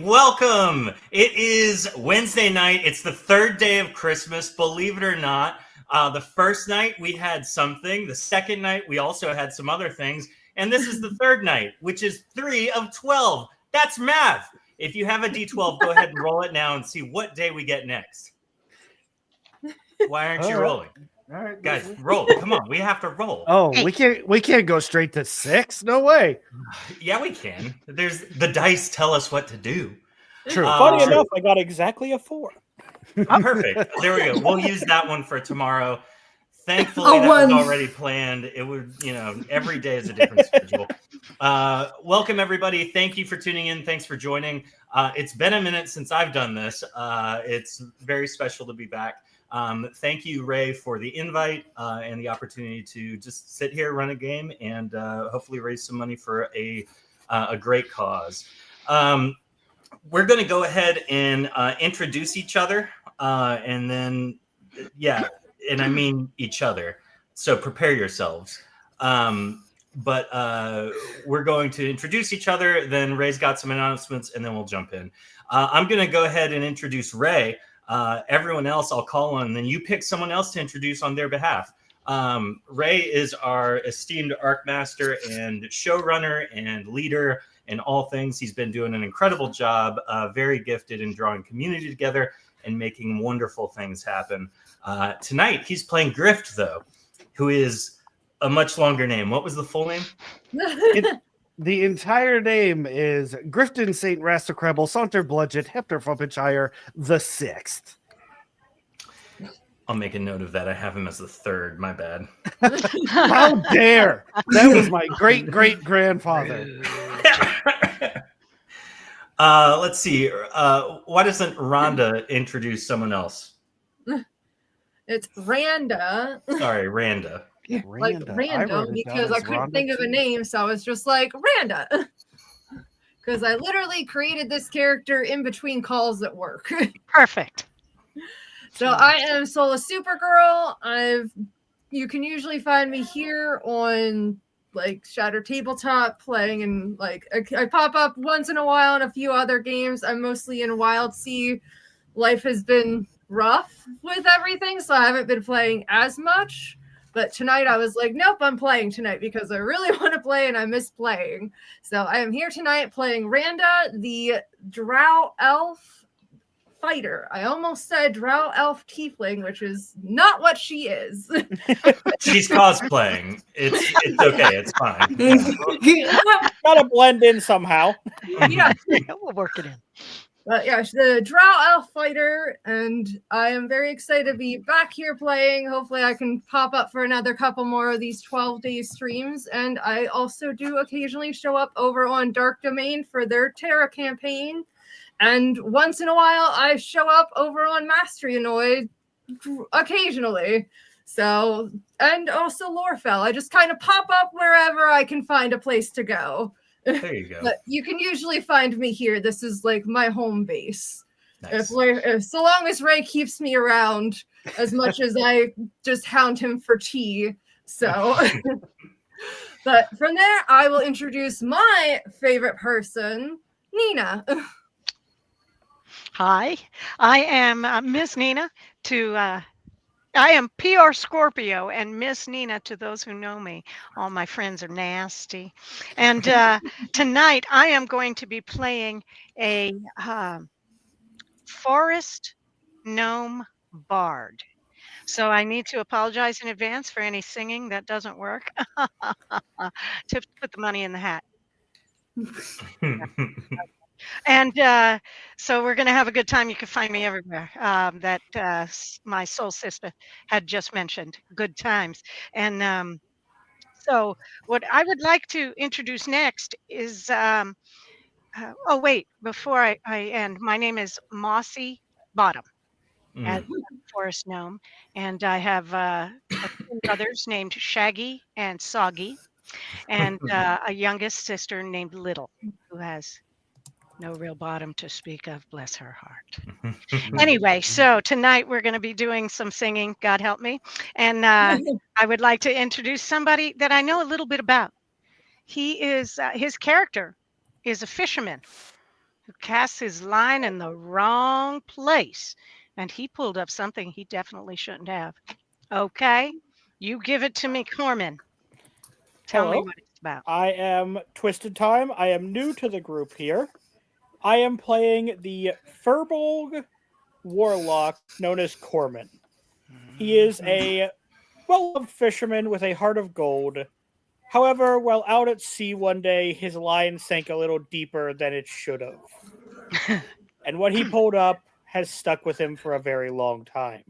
welcome. It is Wednesday night. It's the third day of Christmas, believe it or not. The first night we had something. The second night we also had some other things. And this is the third night, which is 3 of 12. That's math. If you have a D12, go ahead and roll it now and see what day we get next. Why aren't you rolling? All right, guys, roll. Come on, we have to roll. Oh, we can't go straight to 6. No way. Yeah, we can. There's the dice tell us what to do. True. Funny enough, I got exactly a 4. Perfect. There we go. We'll use that one for tomorrow. Thankfully, that was already planned. It would, every day is a different schedule. Welcome, everybody. Thank you for tuning in. Thanks for joining. It's been a minute since I've done this. It's very special to be back. Thank you, Ray, for the invite and the opportunity to just sit here, run a game, and hopefully raise some money for a great cause. We're going to go ahead and introduce each other, and then, and I mean each other. So prepare yourselves. But we're going to introduce each other. Then Ray's got some announcements, and then we'll jump in. I'm going to go ahead and introduce Ray. Everyone else I'll call on, and then you pick someone else to introduce on their behalf. Ray is our esteemed Arc Master and showrunner and leader in all things. He's been doing an incredible job, very gifted in drawing community together and making wonderful things happen. Tonight, he's playing Grift, though, who is a much longer name. What was the full name? The entire name is Grifton St. Rastacrebel Saunter Bludget Hepter Fumpinshire the 6th. I'll make a note of that. I have him as the 3rd. My bad. How dare! That was my great-great-grandfather. Let's see. Why doesn't Rhonda introduce someone else? It's Randa. Sorry, Randa. Like random, because I couldn't think of a name, so I was just like Randa. Because I literally created this character in between calls at work. Perfect. So I am Sola Supergirl. You can usually find me here on like Shatter Tabletop playing, and like I pop up once in a while in a few other games. I'm mostly in Wild Sea. Life has been rough with everything, so I haven't been playing as much. But tonight I was like, nope, I'm playing tonight because I really want to play and I miss playing. So I am here tonight playing Randa, the Drow Elf fighter. I almost said Drow Elf Tiefling, which is not what she is. She's cosplaying. It's okay. It's fine. Yeah. Gotta blend in somehow. Yeah. We'll work it in. But yeah, she's the Drow Elf fighter, and I am very excited to be back here playing. Hopefully I can pop up for another couple more of these 12-day streams, and I also do occasionally show up over on Dark Domain for their Terra campaign, and once in a while I show up over on Mastery Annoyed occasionally. So, and also Lorefell. I just kind of pop up wherever I can find a place to go. There you go. But you can usually find me here. This is like my home base. Nice. So long as Ray keeps me around as much as I just hound him for tea. So, but from there, I will introduce my favorite person, Nina. Hi, I am Miss Nina I am PR Scorpio and Miss Nina to those who know me. All my friends are nasty. And tonight I am going to be playing a forest gnome bard. So I need to apologize in advance for any singing that doesn't work. To put the money in the hat. And so we're going to have a good time. You can find me everywhere. My soul sister had just mentioned, good times. And so what I would like to introduce next is, before I end, my name is Mossy Bottom, as Forest Gnome. And I have two brothers named Shaggy and Soggy, and a youngest sister named Little, who has no real bottom to speak of, bless her heart. Anyway, so tonight we're going to be doing some singing, God help me. And I would like to introduce somebody that I know a little bit about. He is, his character is a fisherman who casts his line in the wrong place. And he pulled up something he definitely shouldn't have. Okay, you give it to me, Corman. Tell me Hello. what it's about. I am Twisted Time. I am new to the group here. I am playing the Furbolg warlock known as Corman. He is a well-loved fisherman with a heart of gold. However, while out at sea one day, his line sank a little deeper than it should have. And what he pulled up has stuck with him for a very long time.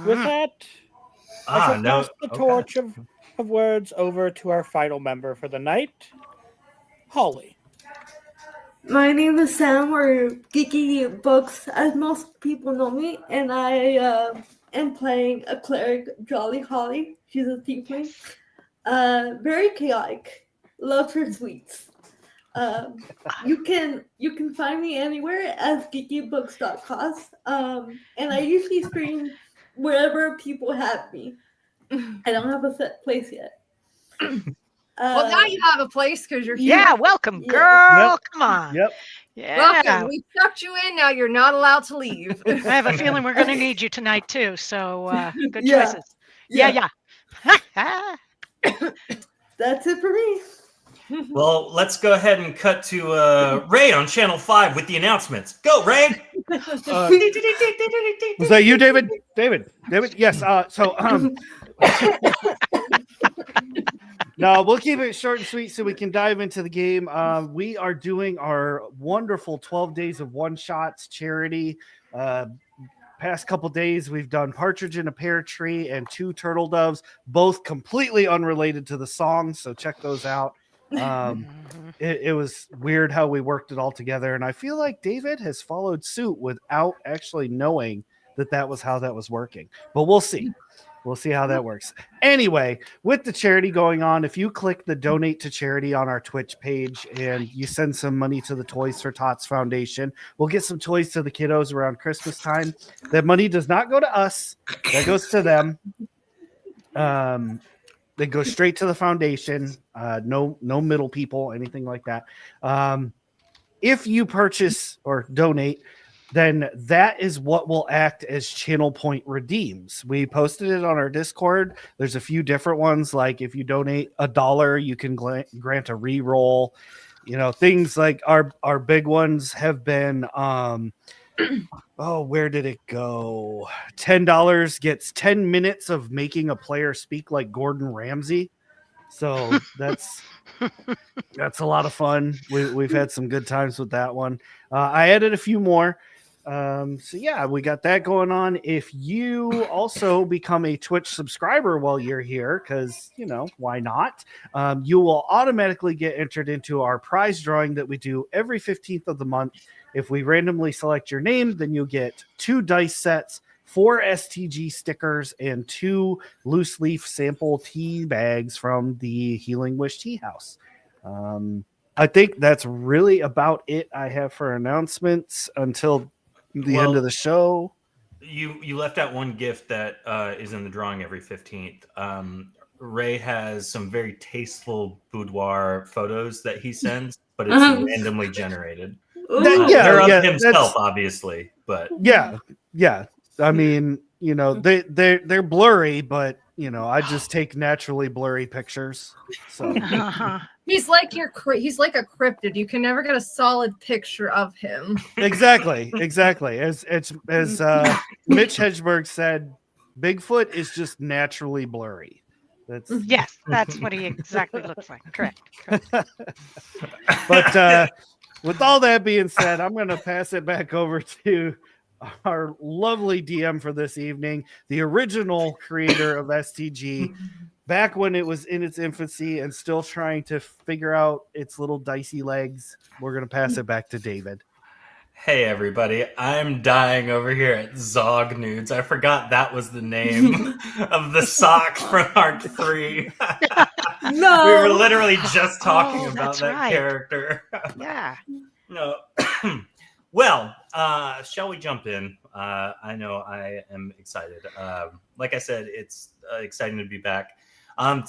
With that, I shall pass the torch of words over to our final member for the night, Holly. My name is Sam, or Geeky Books, as most people know me, and I am playing a cleric, Jolly Holly. She's a tiefling. Very chaotic. Loves her sweets. You can find me anywhere as geekybooks.com. And I usually stream wherever people have me. I don't have a set place yet. Well, now you have a place because you're here. Yeah, welcome, girl. Yep. Come on. Yep. Yeah. Welcome. We sucked you in. Now you're not allowed to leave. I have a feeling we're going to need you tonight too. So good Yeah. choices. Yeah. That's it for me. Well, let's go ahead and cut to Ray on Channel 5 with the announcements. Go, Ray! Was that you, David? David? Yes. No, we'll keep it short and sweet so we can dive into the game. We are doing our wonderful 12 Days of One Shots charity. Past couple days, we've done Partridge in a Pear Tree and 2 Turtle Doves, both completely unrelated to the song, so check those out. It was weird how we worked it all together, and I feel like David has followed suit without actually knowing that was how that was working. But we'll see. We'll see how that works. Anyway, with the charity going on, if you click the donate to charity on our Twitch page and you send some money to the Toys for Tots Foundation, we'll get some toys to the kiddos around Christmas time. That money does not go to us. That goes to them. They go straight to the foundation. No middle people, anything like that. If you purchase or donate, then that is what will act as channel point redeems. We posted it on our Discord. There's a few different ones. Like if you donate $1, you can grant a reroll. You know, things like our big ones have been, where did it go? $10 gets 10 minutes of making a player speak like Gordon Ramsay. So that's a lot of fun. We've had some good times with that one. I added a few more. So yeah, we got that going on. If you also become a Twitch subscriber while you're here, because why not? You will automatically get entered into our prize drawing that we do every 15th of the month. If we randomly select your name, then you'll get 2 dice sets, 4 STG stickers, and 2 loose leaf sample tea bags from the Healing Wish Tea House. I think that's really about it I have for announcements until the end of the show. You left out one gift that is in the drawing every 15th. Ray has some very tasteful boudoir photos that he sends, but it's randomly generated. They're of himself, obviously, but yeah. I mean, they're blurry, but I just take naturally blurry pictures. So he's like a cryptid. You can never get a solid picture of him. Exactly. As Mitch Hedgeberg said, Bigfoot is just naturally blurry. Yes, that's what he exactly looks like. Correct. But with all that being said, I'm going to pass it back over to our lovely DM for this evening, the original creator of STG, back when it was in its infancy and still trying to figure out its little dicey legs. We're going to pass it back to David. Hey everybody, I'm dying over here at Zog Nudes. I forgot that was the name of the sock from Arc 3. No, we were literally just talking about that character. Yeah. No. Well, shall we jump in? I know I am excited. Like I said, it's exciting to be back.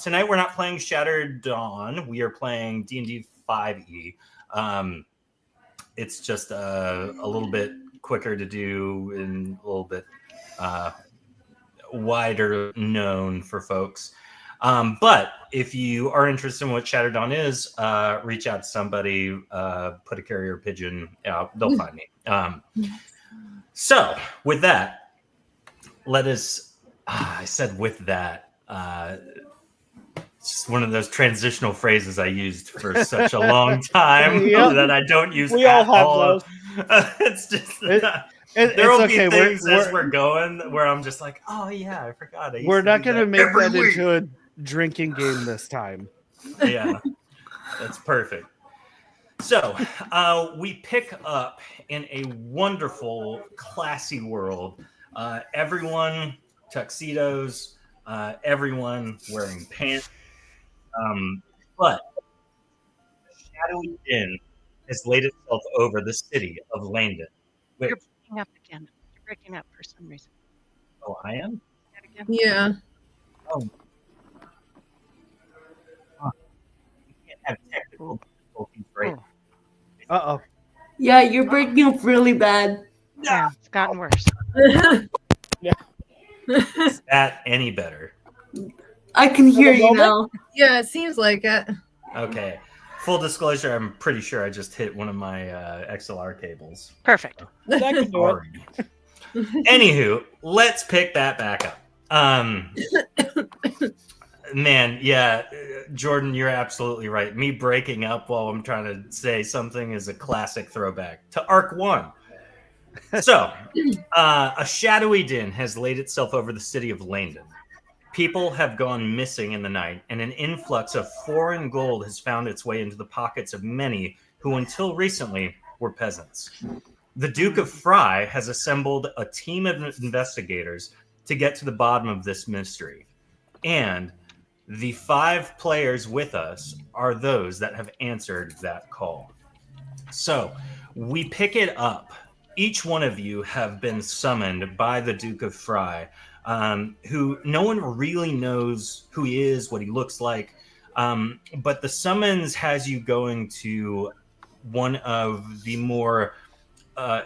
Tonight we're not playing Shattered Dawn. We are playing D&D 5e. It's just a little bit quicker to do and a little bit wider known for folks. But if you are interested in what Shatterdawn is, reach out to somebody, put a carrier pigeon out, they'll find me. So with that, let us, I said with that, it's just one of those transitional phrases I used for such a long time that I don't use We at all have those. It's just It's there will okay. be things as we're going where I'm just like, oh yeah, I forgot. We're not going to make every that week. into a drinking game this time. Yeah, that's perfect. So we pick up in a wonderful, classy world. Everyone tuxedos, everyone wearing pants. But the shadowy din has laid itself over the city of Layndon. Wait, You're breaking up again. You're breaking up for some reason. oh, I am? Say that again. Yeah. Oh. Huh. You can't have technical difficulties, right? Uh-oh. Yeah, you're breaking up really bad. Yeah, it's gotten worse. Is that any better? I can hear you moment? now. Yeah, it seems like it. Okay. Full disclosure, I'm pretty sure I just hit one of my XLR cables. Perfect. That can do it. Sorry. Anywho, let's pick that back up. Man, yeah, Jordan, you're absolutely right. Me breaking up while I'm trying to say something is a classic throwback to Arc 1. So, a shadowy din has laid itself over the city of Layndon. People have gone missing in the night, and an influx of foreign gold has found its way into the pockets of many who, until recently, were peasants. The Duke of Freigh has assembled a team of investigators to get to the bottom of this mystery. And the 5 players with us are those that have answered that call. So we pick it up. Each one of you have been summoned by the Duke of Freigh, who no one really knows who he is, what he looks like. But the summons has you going to one of the more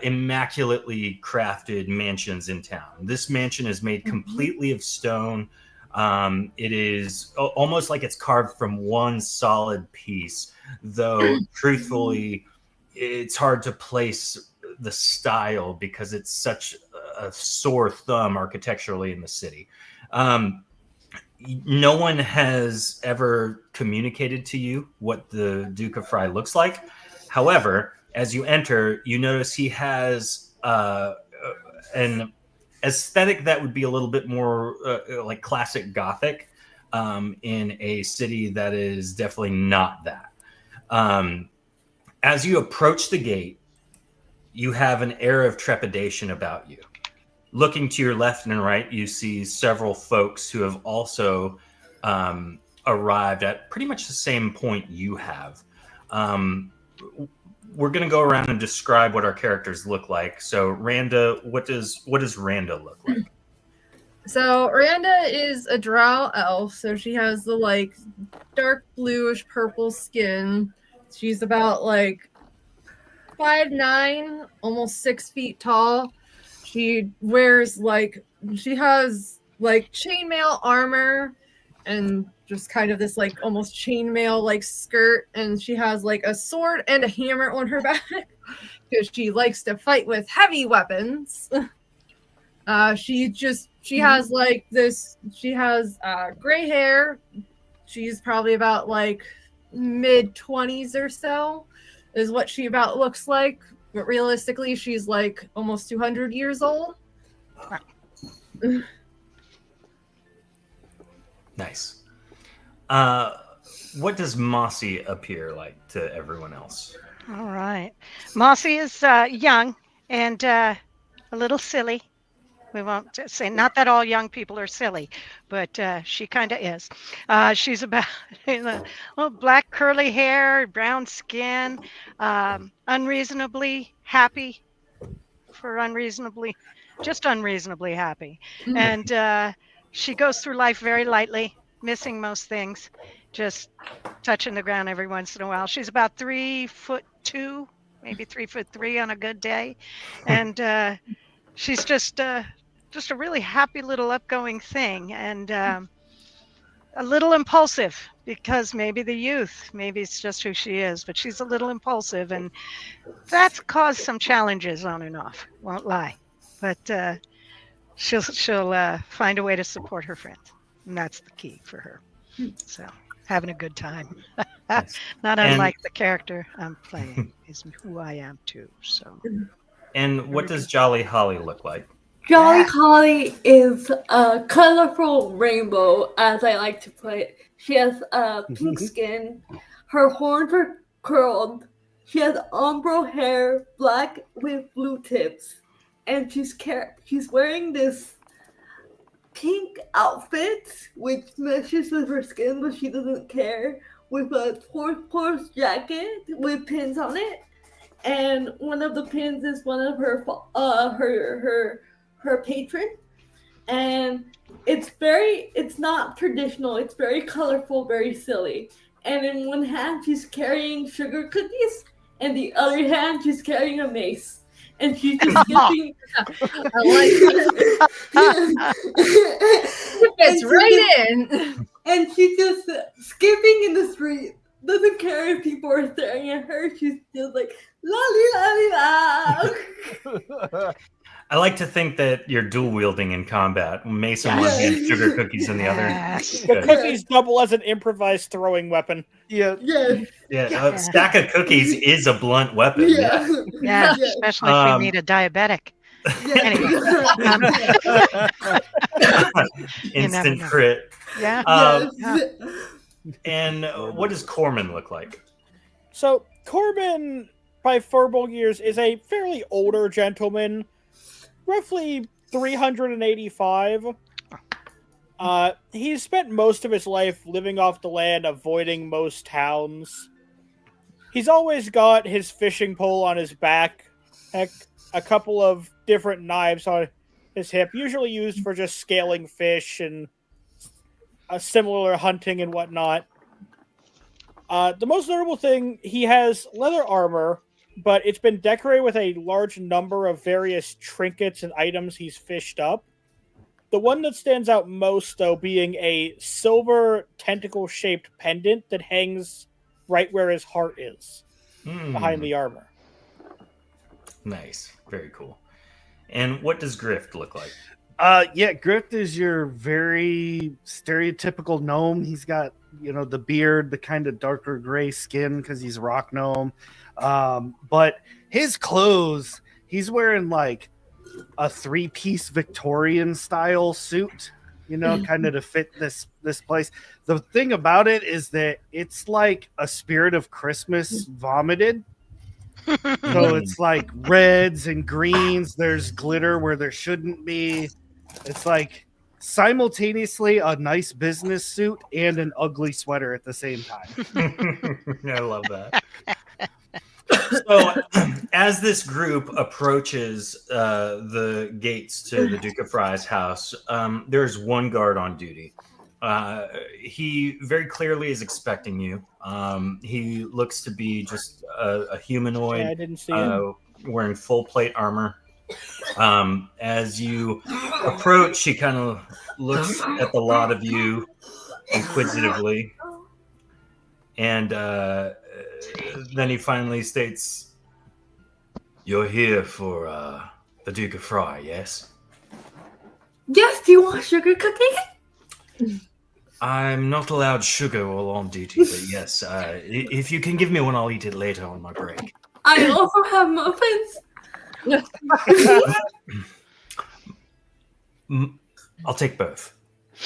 immaculately crafted mansions in town. This mansion is made completely of stone. It is almost like it's carved from one solid piece, though truthfully, it's hard to place the style because it's such a sore thumb architecturally in the city. No one has ever communicated to you what the Duke of Freigh looks like. However, as you enter, you notice he has an aesthetic that would be a little bit more like classic Gothic in a city that is definitely not that. As you approach the gate, you have an air of trepidation about you. Looking to your left and right, you see several folks who have also arrived at pretty much the same point you have. We're going to go around and describe what our characters look like. So, Randa, what does Randa look like? So Randa is a drow elf, so she has the like dark bluish purple skin. She's about like 5'9", almost 6 feet tall. She wears she has like chainmail armor and just kind of this like almost chainmail like skirt, and she has like a sword and a hammer on her back because she likes to fight with heavy weapons. She has like this. She has gray hair. She's probably about like mid-20s or so, is what she about looks like. But realistically, she's like almost 200 years old. Nice. What does Mossy appear like to everyone else? All right. Mossy is young and a little silly. We won't say, not that all young people are silly, but she kind of is. She's about black curly hair, brown skin, unreasonably happy just unreasonably happy. And she goes through life very lightly, missing most things, just touching the ground every once in a while. She's about 3'2", maybe 3'3" on a good day, and she's just a really happy little upgoing thing, and a little impulsive because maybe the youth, maybe it's just who she is, but she's a little impulsive, and that's caused some challenges on and off. Won't lie, but she'll find a way to support her friends, and that's the key for her. So having a good time, not unlike the character I'm playing is who I am too. So. And what does Jolly Holly look like? Jolly Holly is a colorful rainbow, as I like to put it. She has pink skin. Her horns are curled. She has ombre hair, black with blue tips. And she's wearing this pink outfit, which meshes with her skin, but she doesn't care, with a horse jacket with pins on it. And one of the pins is one of her patron, and it's not traditional. It's very colorful, very silly. And in one hand she's carrying sugar cookies, and the other hand she's carrying a mace, and she's just skipping. I like it. Fits right in. And she's just skipping in the street. Doesn't care if people are staring at her. She's just like la la la. I like to think that you're dual wielding in combat. Mace in one hand, sugar cookies in the other. The cookies double as an improvised throwing weapon. Yeah. A stack of cookies is a blunt weapon. Yeah, especially if we meet a diabetic. Anyway, instant crit. Yeah. And what does Corman look like? So Corman, by Furbolg years, is a fairly older gentleman, roughly 385. He's spent most of his life living off the land, avoiding most towns. He's always got his fishing pole on his back, a couple of different knives on his hip, usually used for just scaling fish and similar hunting and whatnot. The most notable thing, he has leather armor, but it's been decorated with a large number of various trinkets and items he's fished up. The one that stands out most, though, being a silver tentacle-shaped pendant that hangs right where his heart is, behind the armor. Nice. Very cool. And what does Grift look like? Grift is your very stereotypical gnome. He's got, the beard, the kind of darker gray skin because he's a rock gnome. But his clothes, he's wearing like a 3-piece Victorian style suit, kind of to fit this place. The thing about it is that it's like a Spirit of Christmas vomited. So it's like reds and greens. There's glitter where there shouldn't be. It's like simultaneously a nice business suit and an ugly sweater at the same time. I love that. So, as this group approaches the gates to the Duke of Freigh's house, there's one guard on duty. He very clearly is expecting you. He looks to be just a humanoid. Yeah, I didn't see him. Wearing full plate armor. As you approach, he kind of looks at the lot of you inquisitively, and then he finally states, "You're here for the Duke of Freigh, yes?" Yes, do you want a sugar cookie? I'm not allowed sugar while on duty, but yes, if you can give me one, I'll eat it later on my break. I also have muffins. I'll take both.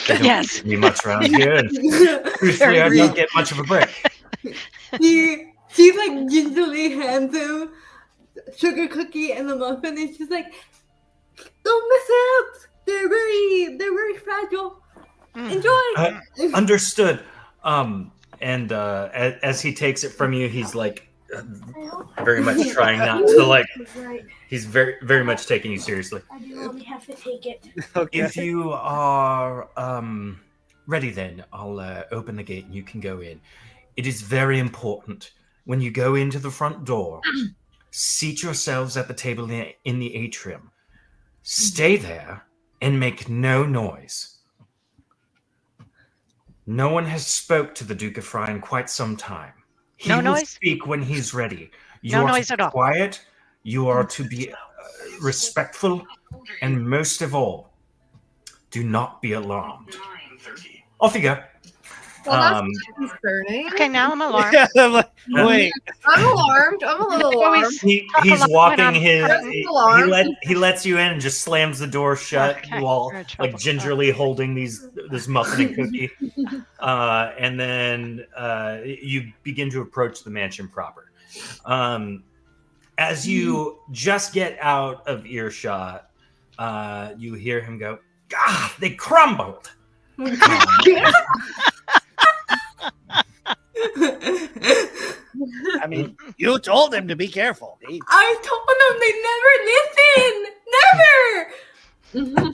Yes. Me much around here, and truthfully, I don't get much of a break. She like gingerly hands him sugar cookie and the muffin, and she's like, "Don't mess it up. They're very fragile. Enjoy." Understood. And as he takes it from you, he's like very much trying not to like. He's very, very much taking you seriously. I do only have to take it. Okay. If you are ready, then I'll open the gate and you can go in. it is very important when you go into the front door, seat yourselves at the table in the atrium. Stay there and make no noise. No one has spoke to the Duke of Freigh in quite some time. He No will noise? speak when he's ready. You No are noise to at be all. quiet. You are to be respectful, and most of all, do not be alarmed. Off you go. Well, that's concerning. Okay, now I'm alarmed. Yeah, I'm like, wait. I'm alarmed. I'm a little alarmed. Talk He's a lot walking when I'm he lets you in and just slams the door shut Okay, while you're in trouble. like gingerly holding this muffin and cookie. And then you begin to approach the mansion proper. As you just get out of earshot, you hear him go, "Ah, they crumbled." I mean, you told him to be careful. I told them they never listen. Never.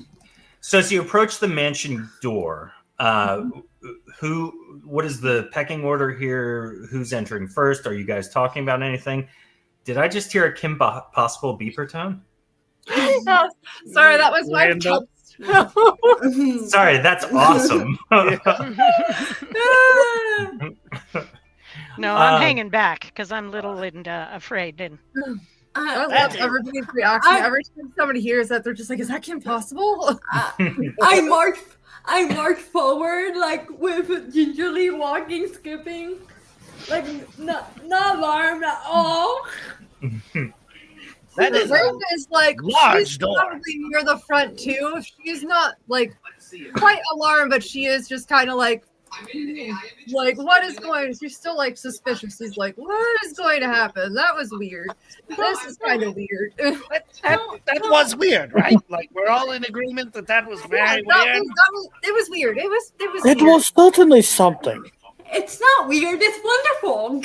So as you approach the mansion door, what is the pecking order here? Who's entering first? Are you guys talking about anything? Did I just hear a Kim Possible beeper tone? Sorry, that was my Random. Sorry, that's awesome. No, I'm hanging back because I'm little and afraid. And I love everybody's reaction. Every time somebody hears that, they're just like, "Is that impossible?" I marched forward, like with gingerly walking, skipping, like not alarmed at all. That is Raven is like large she's door. probably near the front too. She's not like quite alarmed, but she is just kind of like what is going? She's still like suspicious. She's like, what is going to happen? That was weird. This is kind of weird. that was weird, right? Like we're all in agreement that was very It weird. was weird. It was It weird. was certainly something. It's not weird. It's wonderful.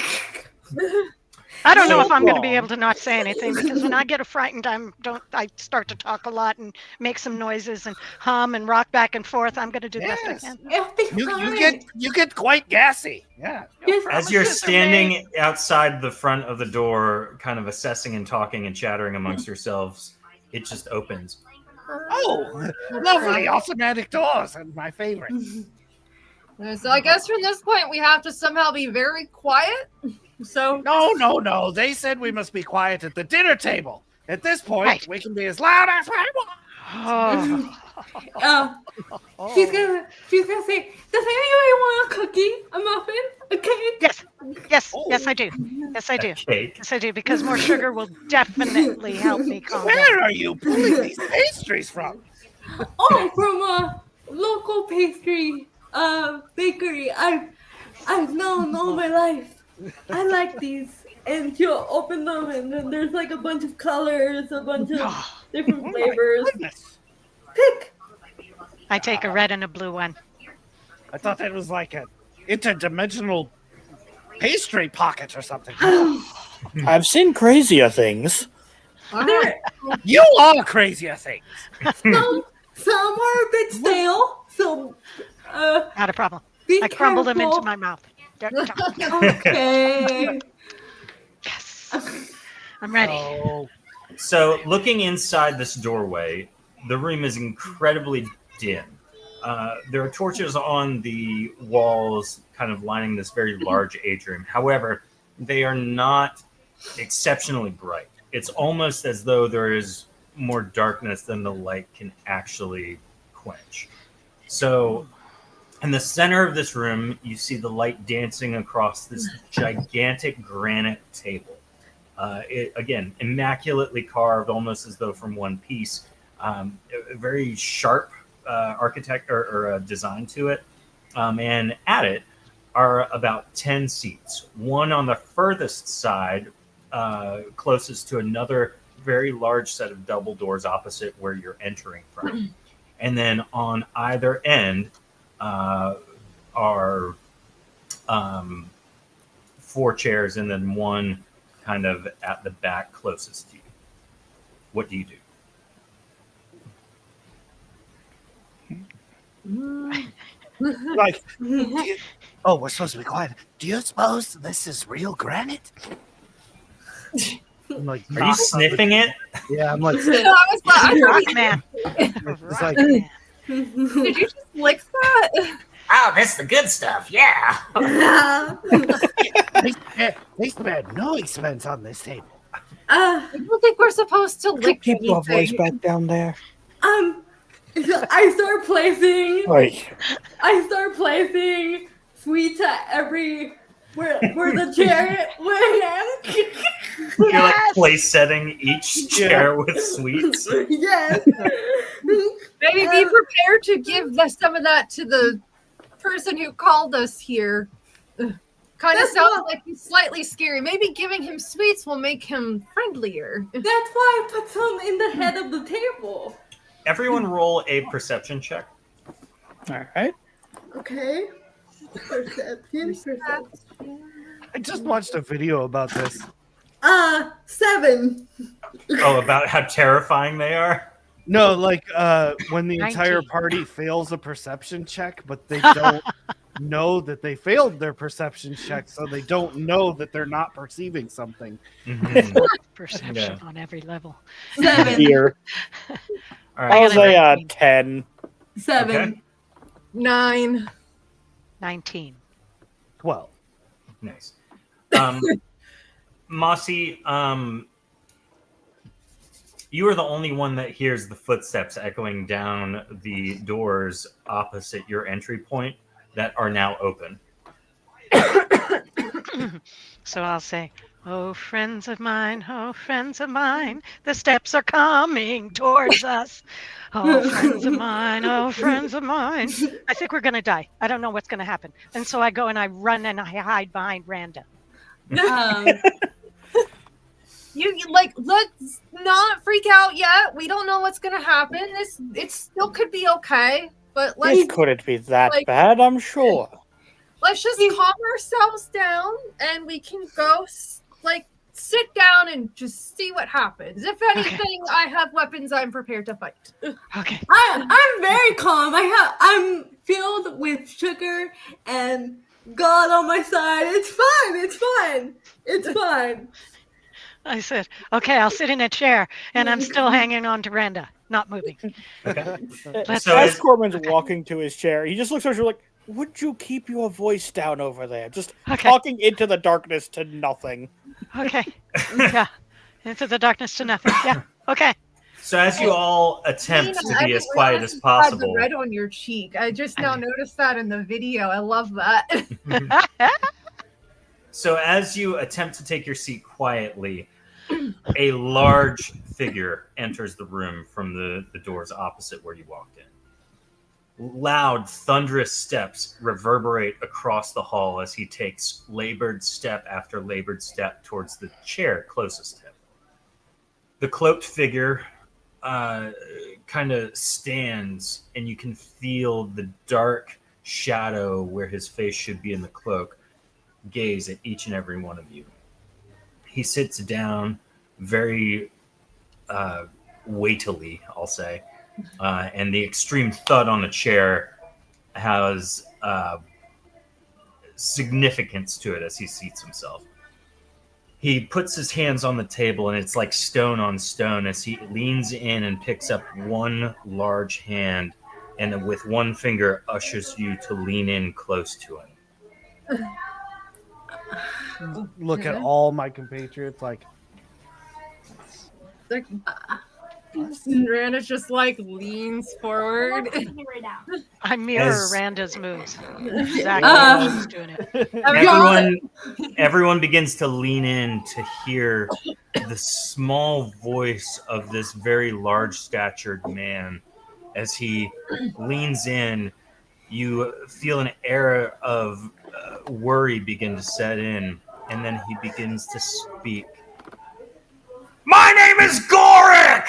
I don't know if I'm going to be able to not say anything because when I get frightened, I start to talk a lot and make some noises and hum and rock back and forth. I'm going to do the best I Yes. can. It'll be fine. You get quite gassy. Yeah. As you're standing outside the front of the door, kind of assessing and talking and chattering amongst yourselves, it just opens. Oh, lovely automatic doors, and my favorite. So I guess from this point we have to somehow be very quiet. So No. They said we must be quiet at the dinner table. At this point, Right. we can be as loud as we want. Oh, She's gonna say, does anybody want a cookie, a muffin, a cake? yes, I do. Yes, I do. Cake. Yes, I do, because more sugar will definitely help me calm down. Where are you pulling these pastries from? Oh, from a local pastry bakery. I've known all my life. I like these. And she'll open them, and then there's like a bunch of colors, a bunch of different flavors. Goodness. Pick. I take a red and a blue one. I thought that was like an interdimensional pastry pocket or something. I've seen crazier things. There, You are crazier things. some are a bit stale, so Not a problem. be I crumble them into careful. my mouth. Okay. Yes. I'm ready. Oh, So, looking inside this doorway, the room is incredibly dim. There are torches on the walls, kind of lining this very large atrium. However, they are not exceptionally bright. It's almost as though there is more darkness than the light can actually quench. So, in the center of this room, you see the light dancing across this gigantic granite table. Again, immaculately carved, almost as though from one piece. A very sharp architect or design to it. And at it are about 10 seats. One on the furthest side, closest to another very large set of double doors opposite where you're entering from. And then on either end are 4 chairs and then one kind of at the back closest to you. What do you do? like Oh, we're supposed to be quiet. Do you suppose this is real granite? I'm like, Are you sniffing it? Yeah, I'm like, I was like, I thought Rock man. it's like, did you just lick that? Oh, that's the good stuff. Yeah. they spent no expense on this table. I don't think we're supposed to lick Keep your voice anything. back down there. I start placing. Oi. I start placing sweets at every where the chair where I am. You're like place setting each chair with sweets. Yes. Maybe be prepared to give some of that to the person who called us here. Kind of That's sounds not- like he's slightly scary. Maybe giving him sweets will make him friendlier. That's why I put some in the head of the table. Everyone roll a perception check. All right. Okay. Perception. I just watched a video about this. 7. Oh, about how terrifying they are? No, like when the entire 19. party fails a perception check, but they don't know that they failed their perception check, so they don't know that they're not perceiving something. Mhm. Perception Yeah. on every level. 7. Here. All I right. was a 10. 7. Okay. 9. 19. 12. Nice. Mossy, you are the only one that hears the footsteps echoing down the doors opposite your entry point that are now open. So I'll say, oh, friends of mine, the steps are coming towards us. Oh, friends of mine. I think we're going to die. I don't know what's going to happen. And so I go and I run and I hide behind Randa. You like, let's not freak out yet. We don't know what's gonna happen. It still could be okay, but let's It couldn't be that like- bad, I'm sure. just calm ourselves down and we can go sit down and just see what happens. If anything, I have weapons. I'm prepared to fight. Okay. I'm very calm. I'm filled with sugar and God on my side. It's fine. It's fine. It's fine. I said, okay, I'll sit in a chair and I'm still hanging on to Randa, not moving. Okay. Let's- So As as- Corbin's walking to his chair, he just looks at you like, would you keep your voice down over there? Just Okay. talking into the darkness to nothing. Okay. Yeah. Into the darkness to nothing. Yeah. Okay. So as you all attempt Nina, to I be as didn't quiet realize as you had possible, the red on your cheek. I just now noticed that in the video. I love that. so as you attempt to take your seat quietly, a large figure enters the room from the doors opposite where you walked in. Loud, thunderous steps reverberate across the hall as he takes labored step after labored step towards the chair closest to him. The cloaked figure kind of stands, and you can feel the dark shadow where his face should be in the cloak gaze at each and every one of you. He sits down very weightily, I'll say, and the extreme thud on the chair has significance to it as he seats himself. He puts his hands on the table, and it's like stone on stone as he leans in and picks up one large hand and with one finger ushers you to lean in close to him. Look at all my compatriots like, Randa just leans forward. I mirror As- Randa's moves. Exactly how I was doing it. Everyone begins to lean in to hear the small voice of this very large-statured man. As he leans in, you feel an air of worry begin to set in, and then he begins to speak. My name is Goric!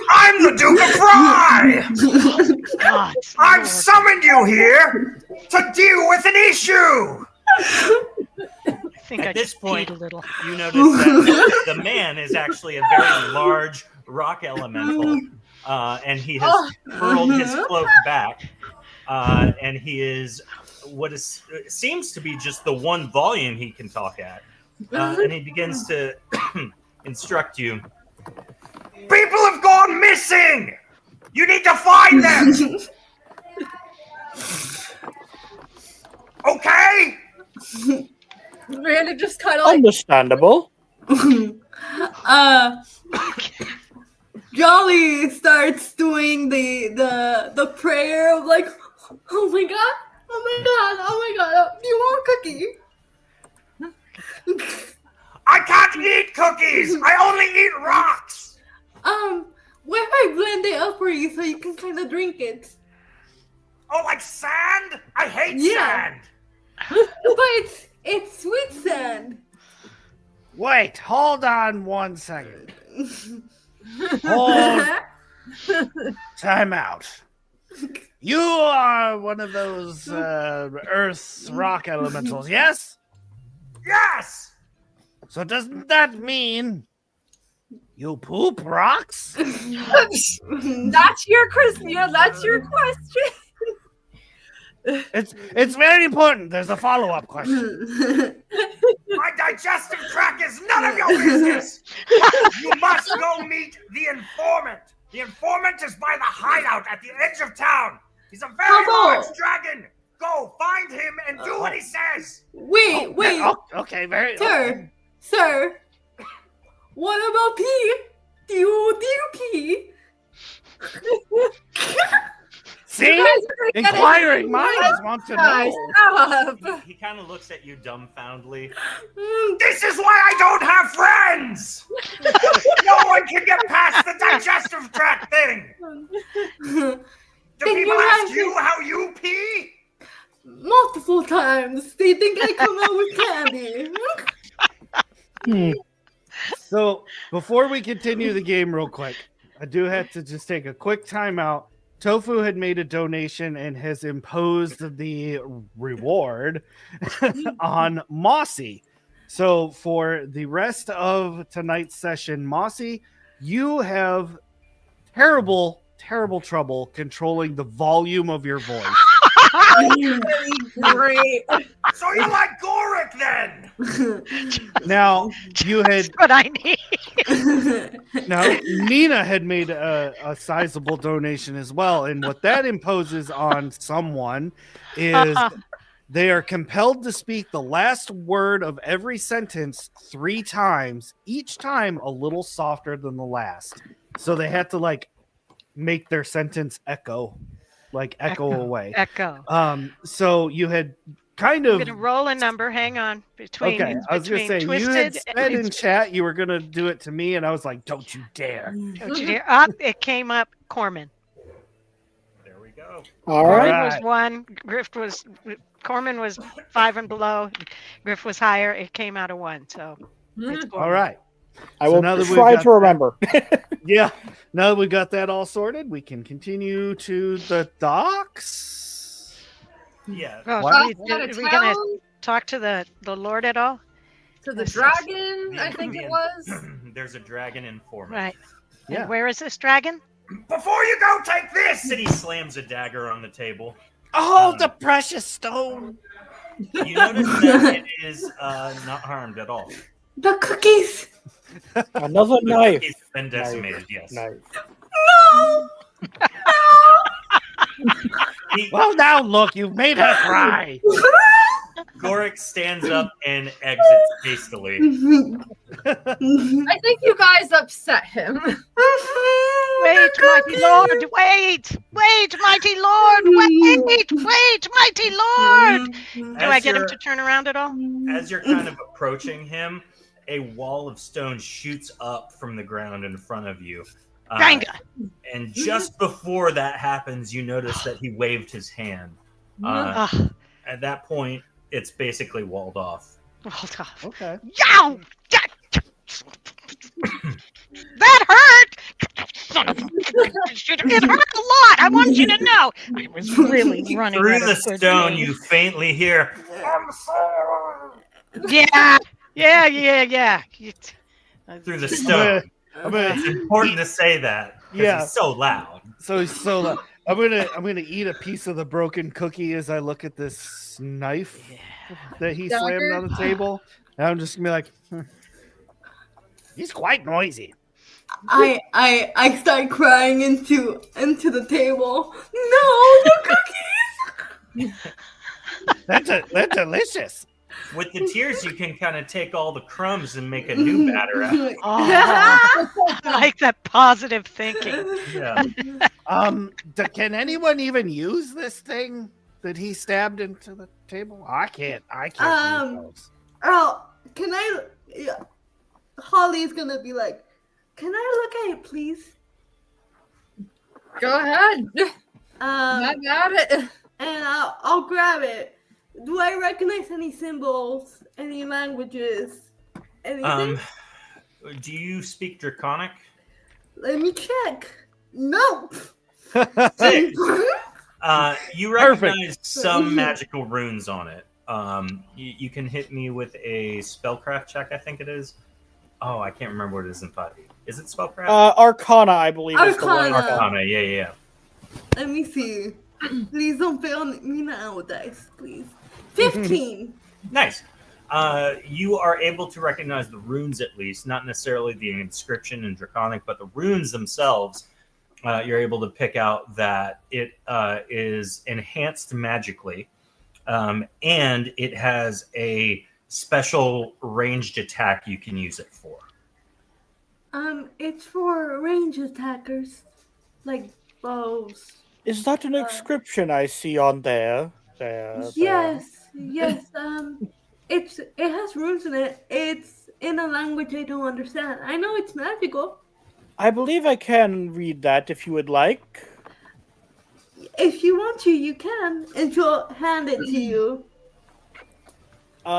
I'm the Duke of Freigh! God, I've Lord. summoned you here to deal with an issue! I think I At this just point, peed a little. you notice that the man is actually a very large rock elemental, and he has hurled his cloak back, and he is what seems to be just the one volume he can talk at. And he begins to instruct you. People have gone missing! You need to find them! Okay? Miranda just kind of like Understandable. Jolly starts doing the prayer of like, oh my god, do you want a cookie? I can't eat cookies! I only eat rocks! What if I blend it up for you so you can kind of drink it? Oh, like sand? I hate Yeah. sand! But it's sweet sand. Wait, hold on 1 second. Hold. Time out. You are one of those Earth's rock elementals, yes? Yes! So doesn't that mean you poop rocks? that's your question. Yeah, that's your question. It's very important. There's a follow-up question. My digestive tract is none of your business! You must go meet the informant! The informant is by the hideout at the edge of town! He's a very large dragon! Go, find him and do what he says! Wait. Okay, very... Sir, what about pee? Do you pee? See? Inquiring minds want to know. Stop. He kind of looks at you dumbfoundedly. This is why I don't have friends! No one can get past the digestive tract thing! Do people ask you how you pee? Multiple times. They think I come out with candy. So, before we continue the game real quick, I do have to just take a quick timeout. Tofu had made a donation and has imposed the reward on Mossy. So for the rest of tonight's session, Mossy, you have terrible trouble controlling the volume of your voice. Great. So you like Gorik then? Now, you had... That's what I need. Now, Nina had made a sizable donation as well, and what that imposes on someone is they are compelled to speak the last word of every sentence 3 times, each time a little softer than the last. So they have to like make their sentence echo away. Echo. So you had kind of... I'm going to roll a number. Hang on. Okay, I was going to say, you had said in chat you were going to do it to me, and I was like, don't you dare. Don't you dare. Up, it came up Corman. There we go. All Corman right. was 1. Corman was 5 and below. Griff was higher. It came out of 1. So it's Corman. All right. I So will now that we've try got to remember. Yeah. Now that we got that all sorted, we can continue to the docks. Yeah. Oh, What? are we Gotta going to tell talk to the Lord at all? to the dragon, I think it was. There's a dragon informant. Right. Yeah. And where is this dragon? Before you go, take this! And he slams a dagger on the table. Oh, the precious stone. You notice that it is not harmed at all. The cookies. Another knife. It's been decimated, yes. Knife. No. Well, now look, you've made her cry. Gorik stands up and exits hastily. I think you guys upset him. Wait, mighty Lord! Wait! Wait, mighty Lord! Wait! Wait, mighty Lord! Do I get him to turn around at all? As you're kind of approaching him, a wall of stone shoots up from the ground in front of you. Ganga! And just before that happens, you notice that he waved his hand. Ugh, At that point, it's basically walled off. hold off. Okay. Yow! That hurt! Son of a... It hurt a lot! I want you to know! I was really running Through out of the good stone, name. you faintly hear, "I'm sorry." Yeah. Through the stone. I'm gonna- It's important to say that because Yeah. he's so loud. So he's so loud. I'm gonna eat a piece of the broken cookie as I look at this knife that he slammed on the table. And I'm just gonna be like, he's quite noisy. I start crying into the table. No, the cookies. They're delicious. With the tears, you can kind of take all the crumbs and make a new batter out. Oh, I like that positive thinking. Yeah. Can anyone even use this thing that he stabbed into the table? I can't use those. Oh, can I? Holly's gonna be like, can I look at it, please? Go ahead. I got it. And I'll grab it. Do I recognize any symbols, any languages, anything? Do you speak Draconic? Let me check. Nope. Sick. You recognize some magical runes on it. You can hit me with a spellcraft check, I think it is. Oh, I can't remember what it is in 5e. Is it spellcraft? Arcana, I believe. Is the one. Arcana, yeah. Let me see. Please don't fail me now, dice, please. 15. Nice. You are able to recognize the runes at least, not necessarily the inscription in Draconic, but the runes themselves. You're able to pick out that it is enhanced magically, and it has a special ranged attack you can use it for. It's for range attackers, like bows. Is that an inscription I see on there? Yes. It has runes in it. It's in a language I don't understand. I know it's magical. I believe I can read that if you would like. If you want to, you can, and she'll hand it to you.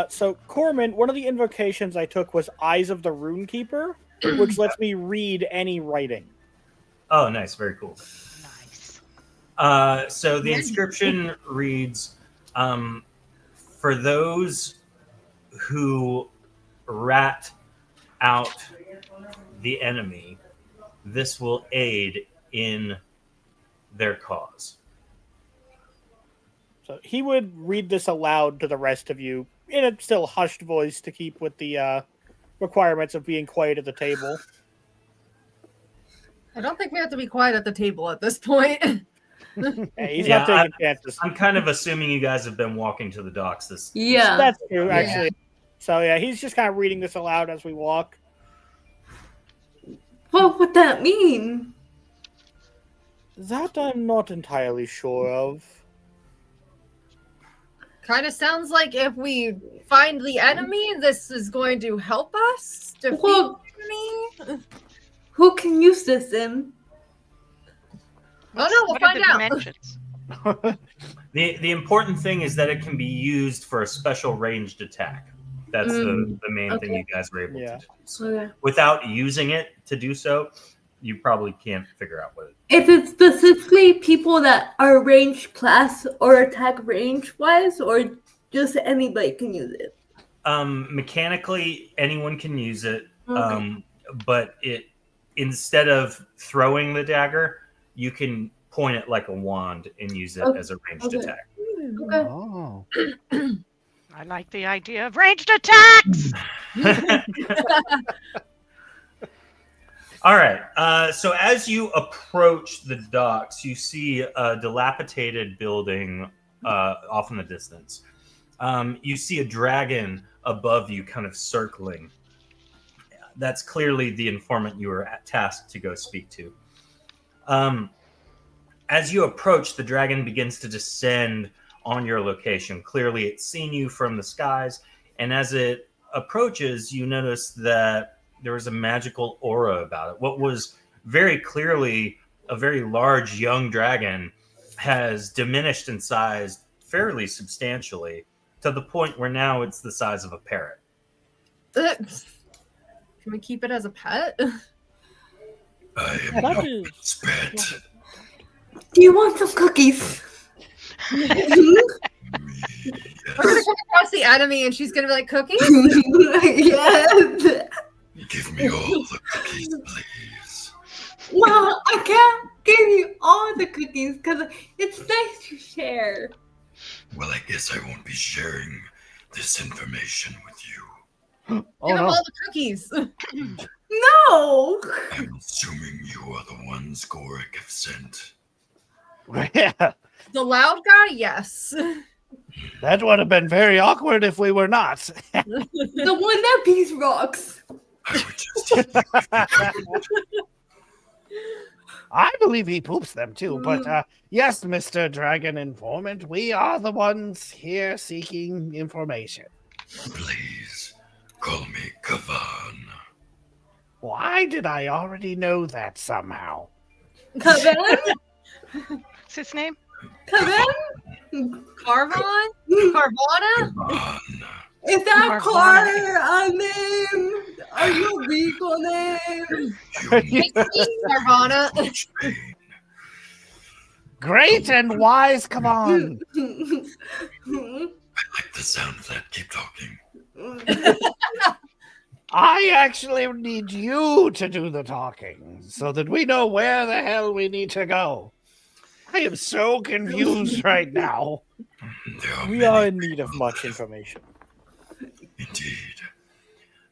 So, Corman, one of the invocations I took was Eyes of the Runekeeper, which lets me read any writing. Oh, nice. Very cool. Nice. So the inscription reads, for those who rat out the enemy, this will aid in their cause. So he would read this aloud to the rest of you in a still hushed voice to keep with the requirements of being quiet at the table. I don't think we have to be quiet at the table at this point. He's not taking chances. I'm kind of assuming you guys have been walking to the docks this. Yeah. That's true, actually. So, yeah, he's just kind of reading this aloud as we walk. What would that mean? That I'm not entirely sure of. Kind of sounds like if we find the enemy, this is going to help us defeat the enemy. Who can use this then? Oh no, we'll find out. The important thing is that it can be used for a special ranged attack. That's the main thing you guys were able to do. So without using it to do so, you probably can't figure out what it is. Is it specifically people that are range class or attack range wise, or just anybody can use it? Mechanically, anyone can use it, but instead of throwing the dagger, you can point it like a wand and use it as a ranged attack. Okay. Oh. I like the idea of ranged attacks. All right. So as you approach the docks, you see a dilapidated building off in the distance. You see a dragon above you kind of circling. That's clearly the informant you were tasked to go speak to. As you approach, the dragon begins to descend on your location. Clearly, it's seen you from the skies. And as it approaches, you notice that there was a magical aura about it. What was very clearly a very large young dragon has diminished in size fairly substantially to the point where now it's the size of a parrot. Can we keep it as a pet? I am not its pet. Do you want some cookies? We're gonna come across the enemy and she's gonna be like, cookies? Yes. Give me all the cookies, please. Well, I can't give you all the cookies because it's nice to share. Well, I guess I won't be sharing this information with you. Oh Give him no. all the cookies. No! I'm assuming you are the ones Gorik have sent. Yeah, The loud guy, yes. that would have been very awkward if we were not. The one that beats rocks. I would just eat you if you could. I believe he poops them too, but yes, Mr. Dragon Informant, we are the ones here seeking information. Please, call me Kavan. Why did I already know that somehow? Kavan? What's his name? Kavan? Carvon? Carvana? Kavan. Is that Carvana. car a name? Are you a legal name? You Carvana. much pain. Great and wise, come on. I like the sound of that. Keep talking. I actually need you to do the talking so that we know where the hell we need to go. I am so confused right now. We are in need of much information. Indeed.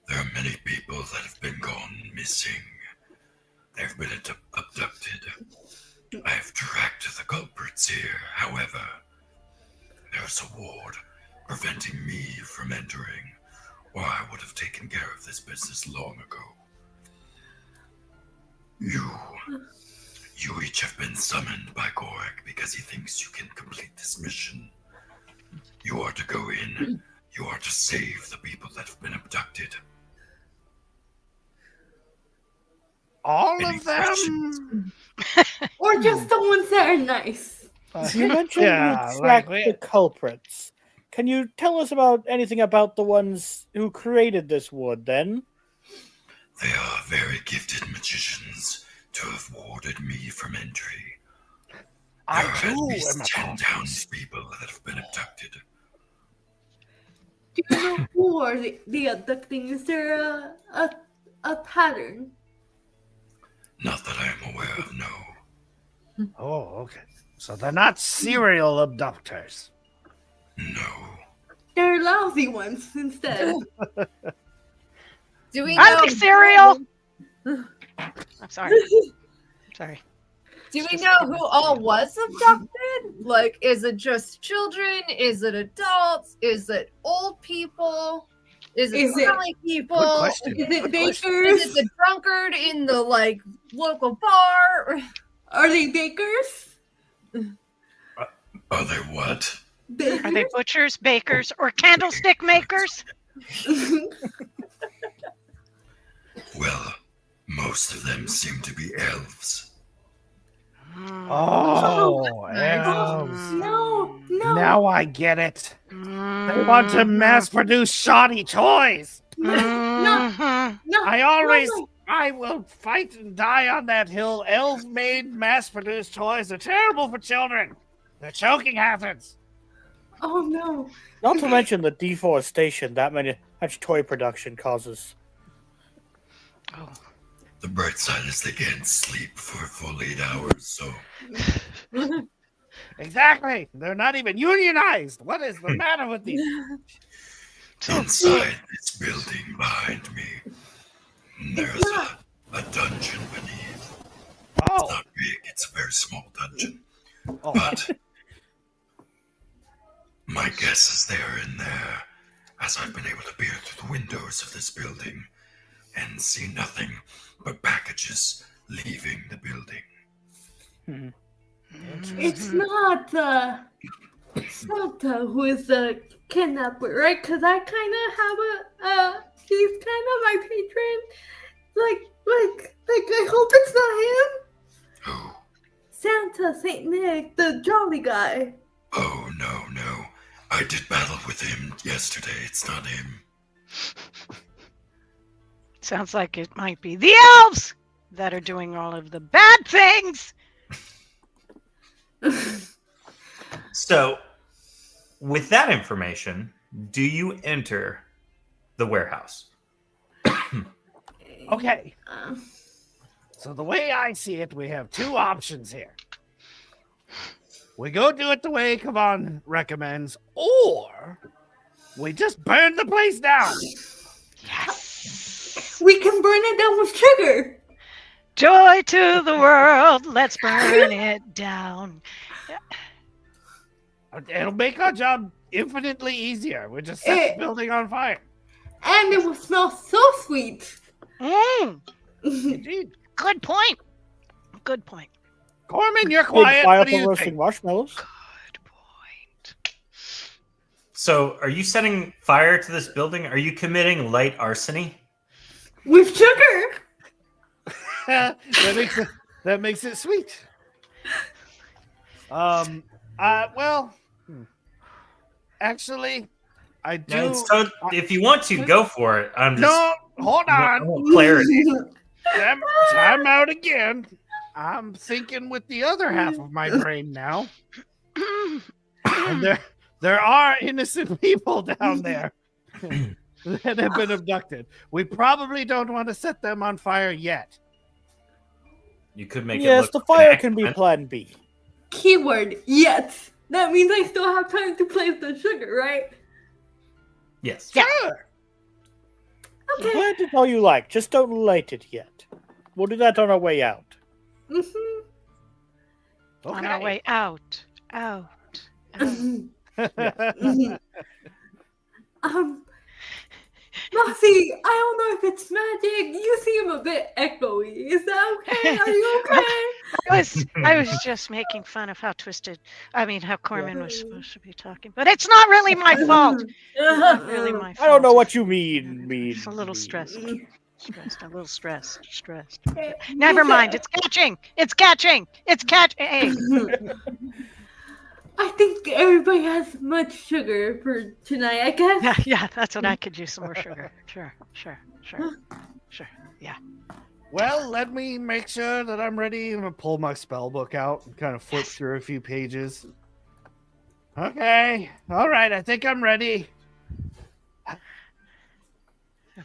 There are many people that have been gone missing. They've been abducted. I have tracked the culprits here. However, there's a ward preventing me from entering, or I would have taken care of this business long ago. You each have been summoned by Gorik because he thinks you can complete this mission. You are to go in. You are to save the people that have been abducted. All Any of them? questions? Or just the ones that are nice. You mentioned Yeah, you tracked like the culprits. Can you tell us about anything about the ones who created this wood, then? They are very gifted magicians to have warded me from entry. I There are at too least am a 10 culprit. townspeople that have been abducted. Do you know who are the abducting? Is there a pattern? Not that I am aware of, no. Oh, okay. So they're not serial abductors. No. They're lousy ones instead. Do we I know? like cereal. I'm sorry. Sorry. Do we know who all was abducted? Like, is it just children? Is it adults? Is it old people? Is it family people? Good question. Is it Good question. bakers? Is it the drunkard in the like local bar? Are they bakers? Are they what? Bakers? Are they butchers, bakers, or candlestick makers? Well, most of them seem to be elves. Oh, nice. elves. No, no. Now I get it. They want to mass produce shoddy toys. No, no. I will fight and die on that hill. Elf-made, mass-produced toys are terrible for children. They're choking hazards. Oh no. Not to mention the deforestation that much toy production causes. Oh. The bright side is they can't sleep for a full 8 hours, so Exactly. They're not even unionized. What is the matter with these? inside this building behind me, there's a dungeon beneath. It's Oh, not big, it's a very small dungeon. oh. But my guess is they are in there, as I've been able to peer through the windows of this building and see nothing but packages leaving the building. It's not Santa who is the kidnapper, right? Because I kind of have he's kind of my patron. Like I hope it's not him. Oh, Santa, Saint Nick, the jolly guy. oh no, no. I did battle with him yesterday. It's not him. Sounds like it might be the elves that are doing all of the bad things. So, with that information, do you enter the warehouse? Okay. So the way I see it, we have two options here. We go do it the way Kavan recommends, or we just burn the place down. Yes. We can burn it down with sugar. Joy to the world. Let's burn it down. It'll make our job infinitely easier. We just set the building on fire. And it will smell so sweet. Indeed. Good point. Good point. Corman, you're Big quiet. fire What do for you roasting think? marshmallows. Good point. So, are you setting fire to this building? Are you committing light arson? With sugar. that makes it sweet. Well, actually, I do. So, if you want to, go for it. I'm just No, hold I on. want clarity. Time out again. I'm thinking with the other half of my brain now. And there are innocent people down there that have been abducted. We probably don't want to set them on fire yet. You could make it Yes, look the like fire an can be accident. plan B. Keyword, yet. That means I still have time to place the sugar, right? Yes. Yeah. Sure. Okay. Plant it all you like, just don't light it yet. We'll do that on our way out. Mhm. On our way out. Out. Mossy, I don't know if it's magic. You seem a bit echoey. Is that okay? Are you okay? I was just making fun of how how Corman was supposed to be talking. But it's not really my fault. It's not really my fault. I don't know what you mean. Just a little stressed. A little stressed. Never mind. It's catching. Hey. I think everybody has much sugar for tonight, I guess. Yeah, that's what I could use, some more sugar. Sure. Yeah. Well, let me make sure that I'm ready. I'm going to pull my spell book out and kind of flip through a few pages. Okay. All right. I think I'm ready. I'm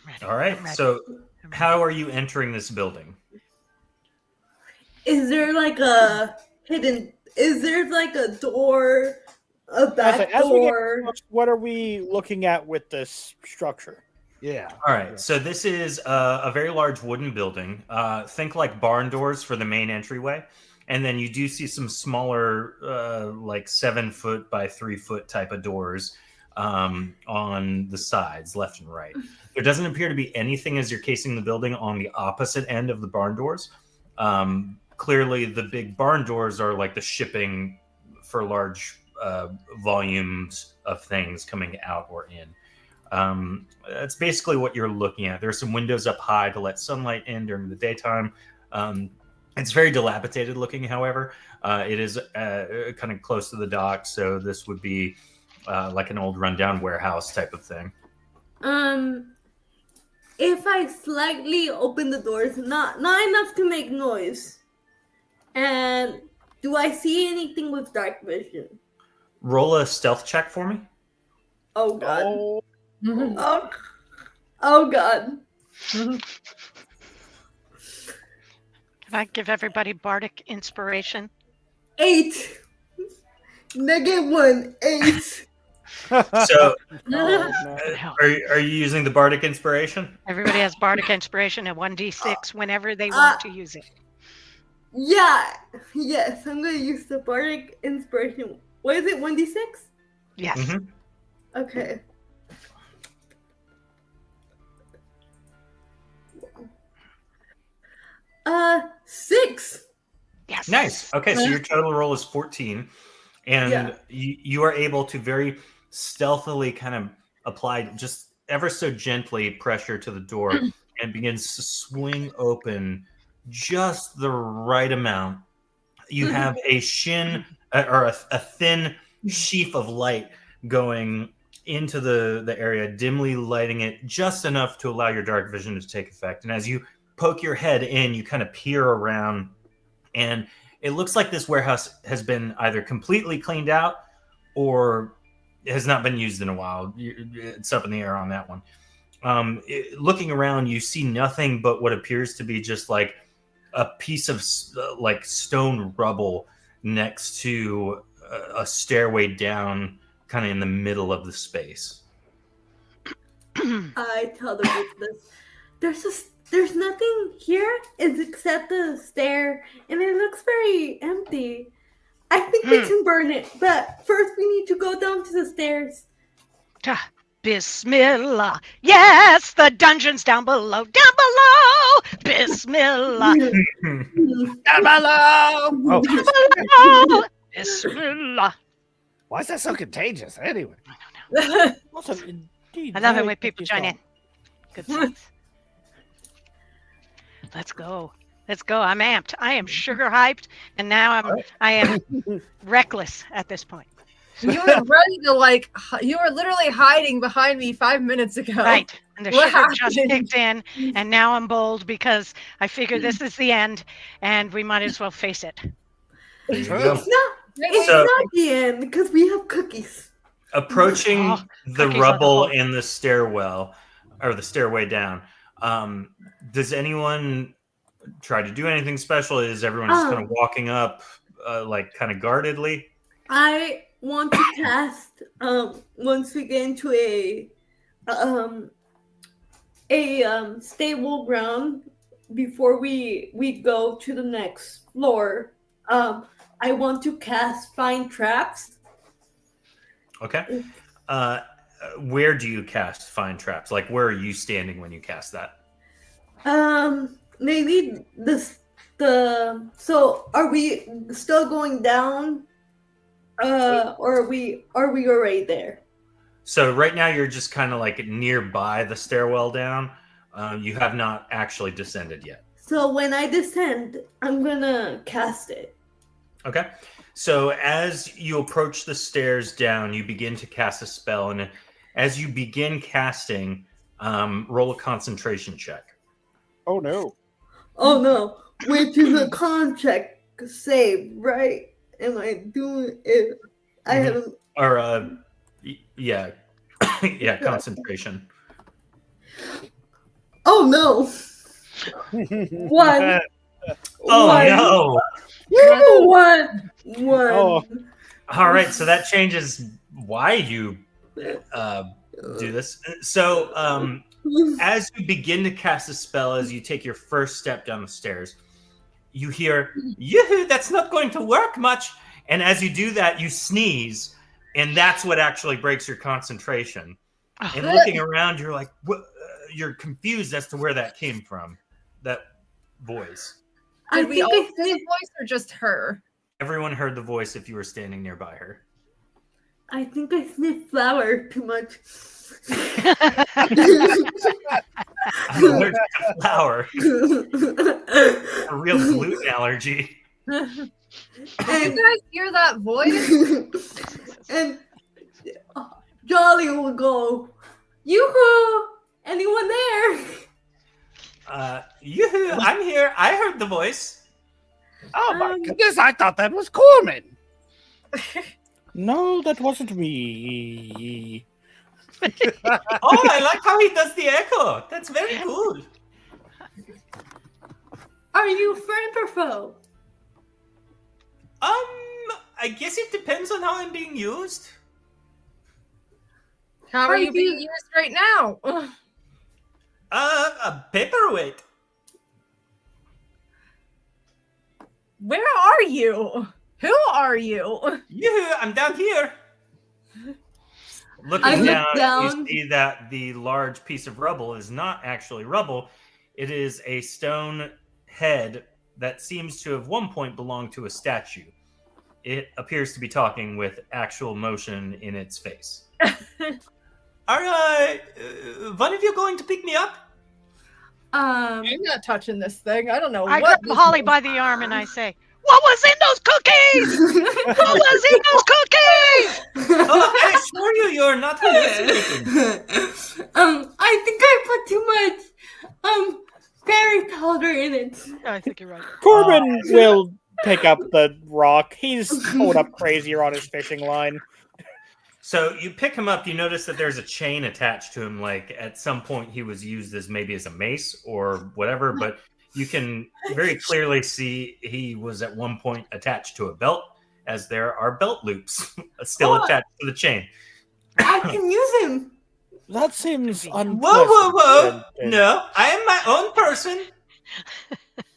ready. All right. So, how are you entering this building? Is there like a door, a back As we get door? close, what are we looking at with this structure? Yeah. All right. So, this is a very large wooden building. Think like barn doors for the main entryway. And then you do see some smaller, like 7 foot by 3 foot type of doors on the sides, left and right. There doesn't appear to be anything as you're casing the building on the opposite end of the barn doors. Clearly, the big barn doors are like the shipping for large volumes of things coming out or in. That's basically what you're looking at. There are some windows up high to let sunlight in during the daytime. It's very dilapidated looking, however. It is kind of close to the dock, so this would be like an old rundown warehouse type of thing. If I slightly open the doors, not enough to make noise, and do I see anything with dark vision? Roll a stealth check for me. Oh god. Oh. Oh god. Can I give everybody bardic inspiration? 8. -1. 8. So, No. are you using the bardic inspiration? Everybody has bardic inspiration at 1d6 whenever they want to use it. Yeah. Yes, I'm gonna use the bardic inspiration. What is it? 1d6? Yes. Mhm. Okay. Uh, 6. Yes. Nice. Okay, so your total roll is 14, and Yeah. you are able to very stealthily kind of apply just ever so gently pressure to the door, and it begins to swing open just the right amount. You have a a thin sheaf of light going into the area, dimly lighting it just enough to allow your dark vision to take effect. And as you poke your head in, you kind of peer around, and it looks like this warehouse has been either completely cleaned out or has not been used in a while. It's up in the air on that one. Looking around, you see nothing but what appears to be just like a piece of like stone rubble next to a stairway down, kind of in the middle of the space. I tell the group this. There's nothing here except the stair, and it looks very empty. I think we can burn it, but first we need to go down to the stairs. Bismillah. Yes, the dungeon's down below. Down below. Bismillah. Down below. Oh, Down below. Bismillah. why is that so contagious? Anyway, Also, indeed, I love it very when people catchy join song. in. Good sense. Let's go. Let's go. I'm amped. I am sugar hyped, and now I am reckless at this point. You were ready to you were literally hiding behind me 5 minutes ago. Right. And the What sugar just happened? kicked in, and now I'm bold because I figure this is the end, and we might as well face it. There you go. It's So- not the end because we have cookies. Approaching Oh, the cookies on the rubble wall. and the stairwell, or the stairway down, does anyone try to do anything special? Is everyone just kind of walking up, like kind of guardedly? I want to cast once we get into a stable ground before we go to the next floor. I want to cast find traps. Okay. Where do you cast find traps? Like, where are you standing when you cast that? Maybe so are we still going down? Or are we already there? So right now you're just kind of like nearby the stairwell down. You have not actually descended yet. So when I descend, I'm gonna cast it. Okay. So as you approach the stairs down, you begin to cast a spell, and as you begin casting, roll a concentration check. Oh no. Oh no, which is a con check save, right? Am I doing it? I haven't. Or yeah, yeah, concentration. Oh no! One. Oh One. no! One. Oh. All right, so that changes why you do this. So as you begin to cast a spell, as you take your first step down the stairs, you hear, "Yoo-hoo, that's not going to work much." And as you do that, you sneeze, and that's what actually breaks your concentration. And looking around, you're like, you're confused as to where that came from, that voice. Did we all hear the sniffed. voice or just her? Everyone heard the voice if you were standing nearby her. I think I sniffed flour too much. I'm allergic to flour. A real gluten allergy. Did you guys hear that voice? And Jolly will go, yoo-hoo! Anyone there? Yoo-hoo, I'm here. I heard the voice. oh my goodness! I thought that was Corman. No, that wasn't me. Oh, I like how he does the echo. That's very cool. Are you friend or foe? I guess it depends on how I'm being used. How are you being used right now? A paperweight. Where are you? Who are you? Yoo-hoo, I'm down here. I Looking look down, down. you see that the large piece of rubble is not actually rubble. It is a stone head that seems to have one point belonged to a statue. It appears to be talking with actual motion in its face. Are one of you going to pick me up? I'm not touching this thing. I don't know I what. grab Holly by the arm and I say, "What was in those cookies? What was in those cookies?" Oh, I assure you, you're not hallucinating. I think I put too much berry powder in it. I think you're right. Corbin will pick up the rock. He's pulled up crazier on his fishing line. So you pick him up, you notice that there's a chain attached to him, like at some point he was used as maybe as a mace or whatever, but You can very clearly see he was at one point attached to a belt, as there are belt loops still attached to the chain. I can use him. That seems unpleasant. Whoa! No, I am my own person.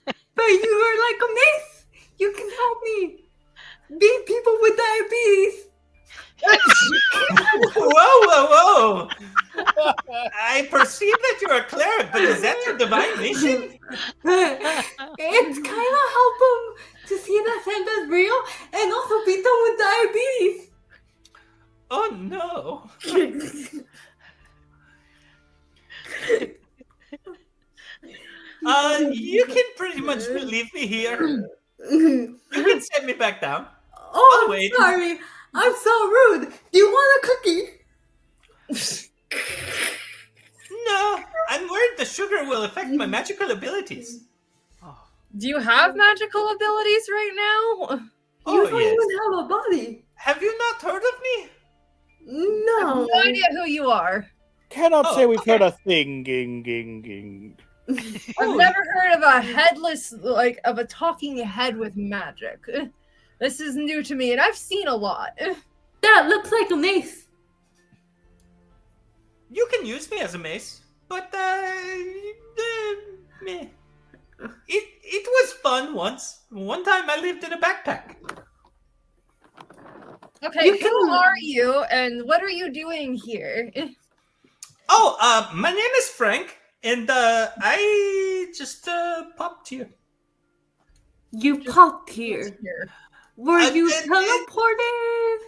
But you are like a mace. You can help me beat people with diabetes. Whoa! I perceive that you're a cleric, but is that your divine mission? It's kind of help them to see that Santa's real and also beat them with diabetes. Oh no! You can pretty much leave me here. You can set me back down. Oh, I'll wait. sorry. I'm so rude. Do you want a cookie? No, I'm worried the sugar will affect my magical abilities. Do you have magical abilities right now? You Oh, don't yes. even have a body. Have you not heard of me? I have No. no idea who you are. Cannot say we've okay. heard a thing. Ging. I've never heard of a headless, like, of a talking head with magic. This is new to me, and I've seen a lot. That looks like a mace. You can use me as a mace, but meh. It was fun once. One time I lived in a backpack. Okay, You who can- are you, and what are you doing here? Oh, my name is Frank, and I just popped here. You popped here. Here. Were you it- teleported?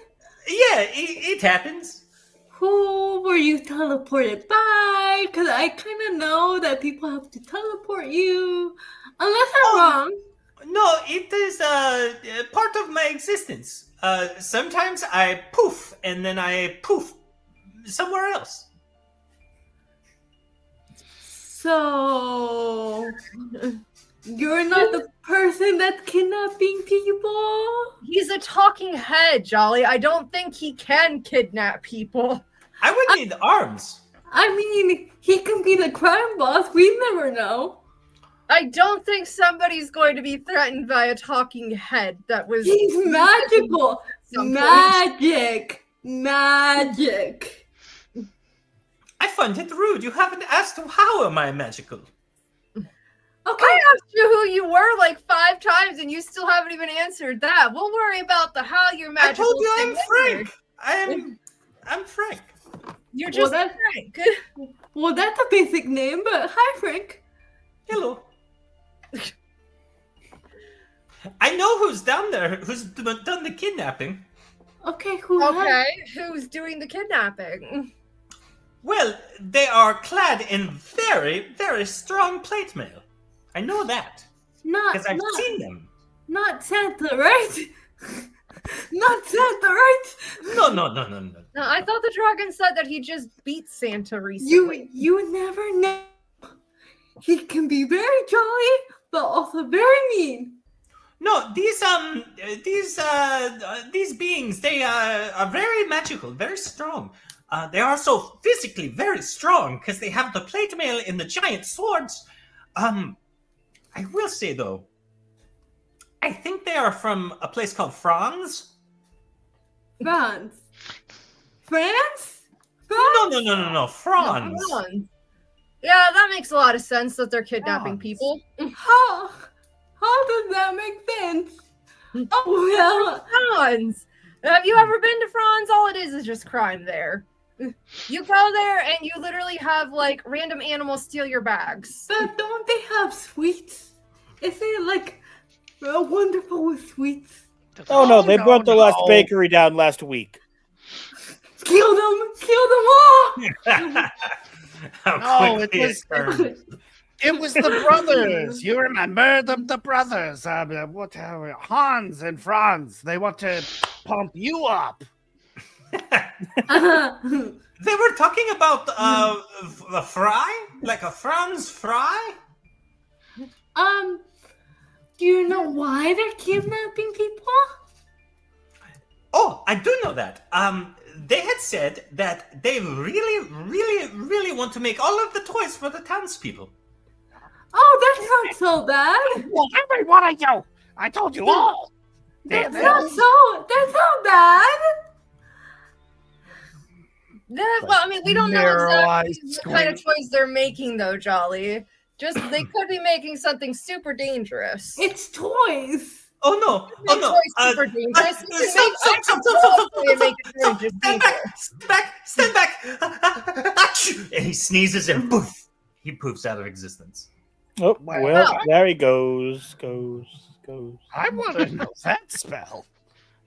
Yeah, it happens. Who were you teleported by? Because I kind of know that people have to teleport you. Unless I'm wrong. No, it is part of my existence. Sometimes I poof, and then I poof somewhere else. So, you're not the person that's kidnapping people? He's a talking head, Jolly. I don't think he can kidnap people. I would need arms. I mean, he can be the crime boss. We never know. I don't think somebody's going to be threatened by a talking head that was. He's magical. Some Magic. I find it rude. You haven't asked how am I magical. Okay. I asked you who you were like 5 times, and you still haven't even answered that. We'll worry about the how you're I magical. told you thing I'm later. Frank. I'm Frank. You're Well, just that's- Frank. Well, that's a basic name, but hi, Frank. Hello. I know who's down there, who's done the kidnapping. Okay, who Okay, who's doing the kidnapping? Well, they are clad in very, very strong plate mail. I know that because I've seen them. Not Santa, right? Not Santa, right? No. No, I thought the dragon said that he just beat Santa recently. You never know. He can be very jolly, but also very mean. No, these beings, they are very magical, very strong. They are also physically very strong because they have the plate mail and the giant swords. I will say though, I think they are from a place called France. France? France? No, France. Hold on. Yeah, that makes a lot of sense that they're kidnapping France. people. How does that make sense? Oh, well. France. Have you ever been to France? All it is just crime there. You go there and you literally have like random animals steal your bags. But don't they have sweets? Is it like wonderful with sweets? Oh no, they burnt the last no. bakery down last week. Kill them all! How No, quickly it was- turned. It was the brothers. You remember the brothers? Hans and Franz. They want to pump you up. They were talking about a fry, like a Franz fry. Do you know why they're kidnapping people? Oh, I do know that. They had said that they really want to make all of the toys for the townspeople. Oh, that's not so bad. Well, every one of you. I told you all. That's not bad. Yeah, well, I mean, we don't know Narrow-eyed exactly what kind of choice they're making, though, Jolly. Just they could be making something super dangerous. It's toys. Oh no! Oh no! Toys super dangerous. You can make something and make it really just dangerous. Stand back! Achoo! And he sneezes and poof! He poofs out of existence. Oh, well, there he goes. I want to know that spell.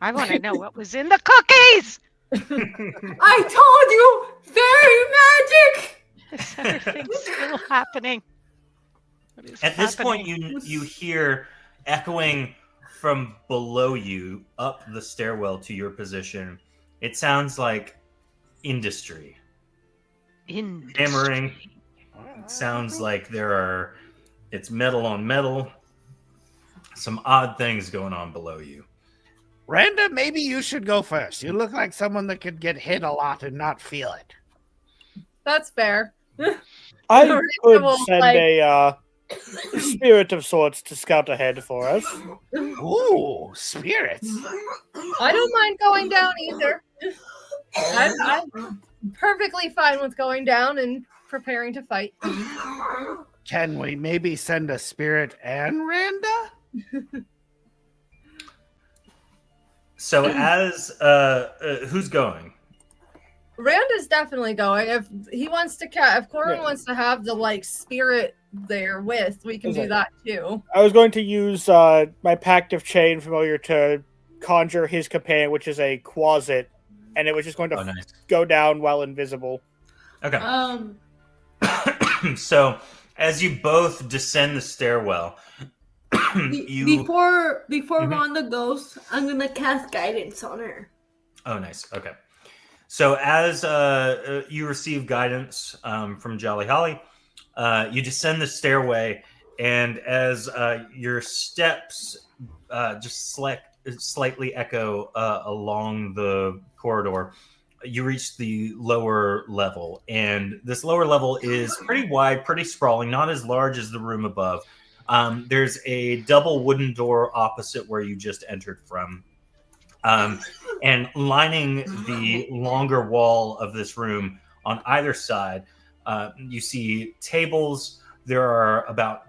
I want to know what was in the cookies. I told you, fairy magic. Is everything still happening? What is At this happening? point, you hear echoing from below you up the stairwell to your position. It sounds like industry. Hammering. It sounds like it's metal on metal. Some odd things going on below you. Randa, maybe you should go first. You look like someone that could get hit a lot and not feel it. That's fair. I could Reasonable, send like- a spirit of sorts to scout ahead for us. Ooh, spirits. I don't mind going down either. I'm perfectly fine with going down and preparing to fight. Can we maybe send a spirit and Randa? So as who's going? Randa's definitely going. If he wants to, if Corin wants to have the like spirit there with, we can do that too. I was going to use my Pact of Chain familiar to conjure his companion, which is a quasit, and it was just going to go down while invisible. Okay. So as you both descend the stairwell, before Rhonda goes, I'm gonna cast guidance on her. Oh, nice. Okay. So as you receive guidance from Jolly Holly, you descend the stairway, and as your steps just slightly echo along the corridor, you reach the lower level. And this lower level is pretty wide, pretty sprawling, not as large as the room above. There's a double wooden door opposite where you just entered from. And lining the longer wall of this room on either side, you see tables. There are about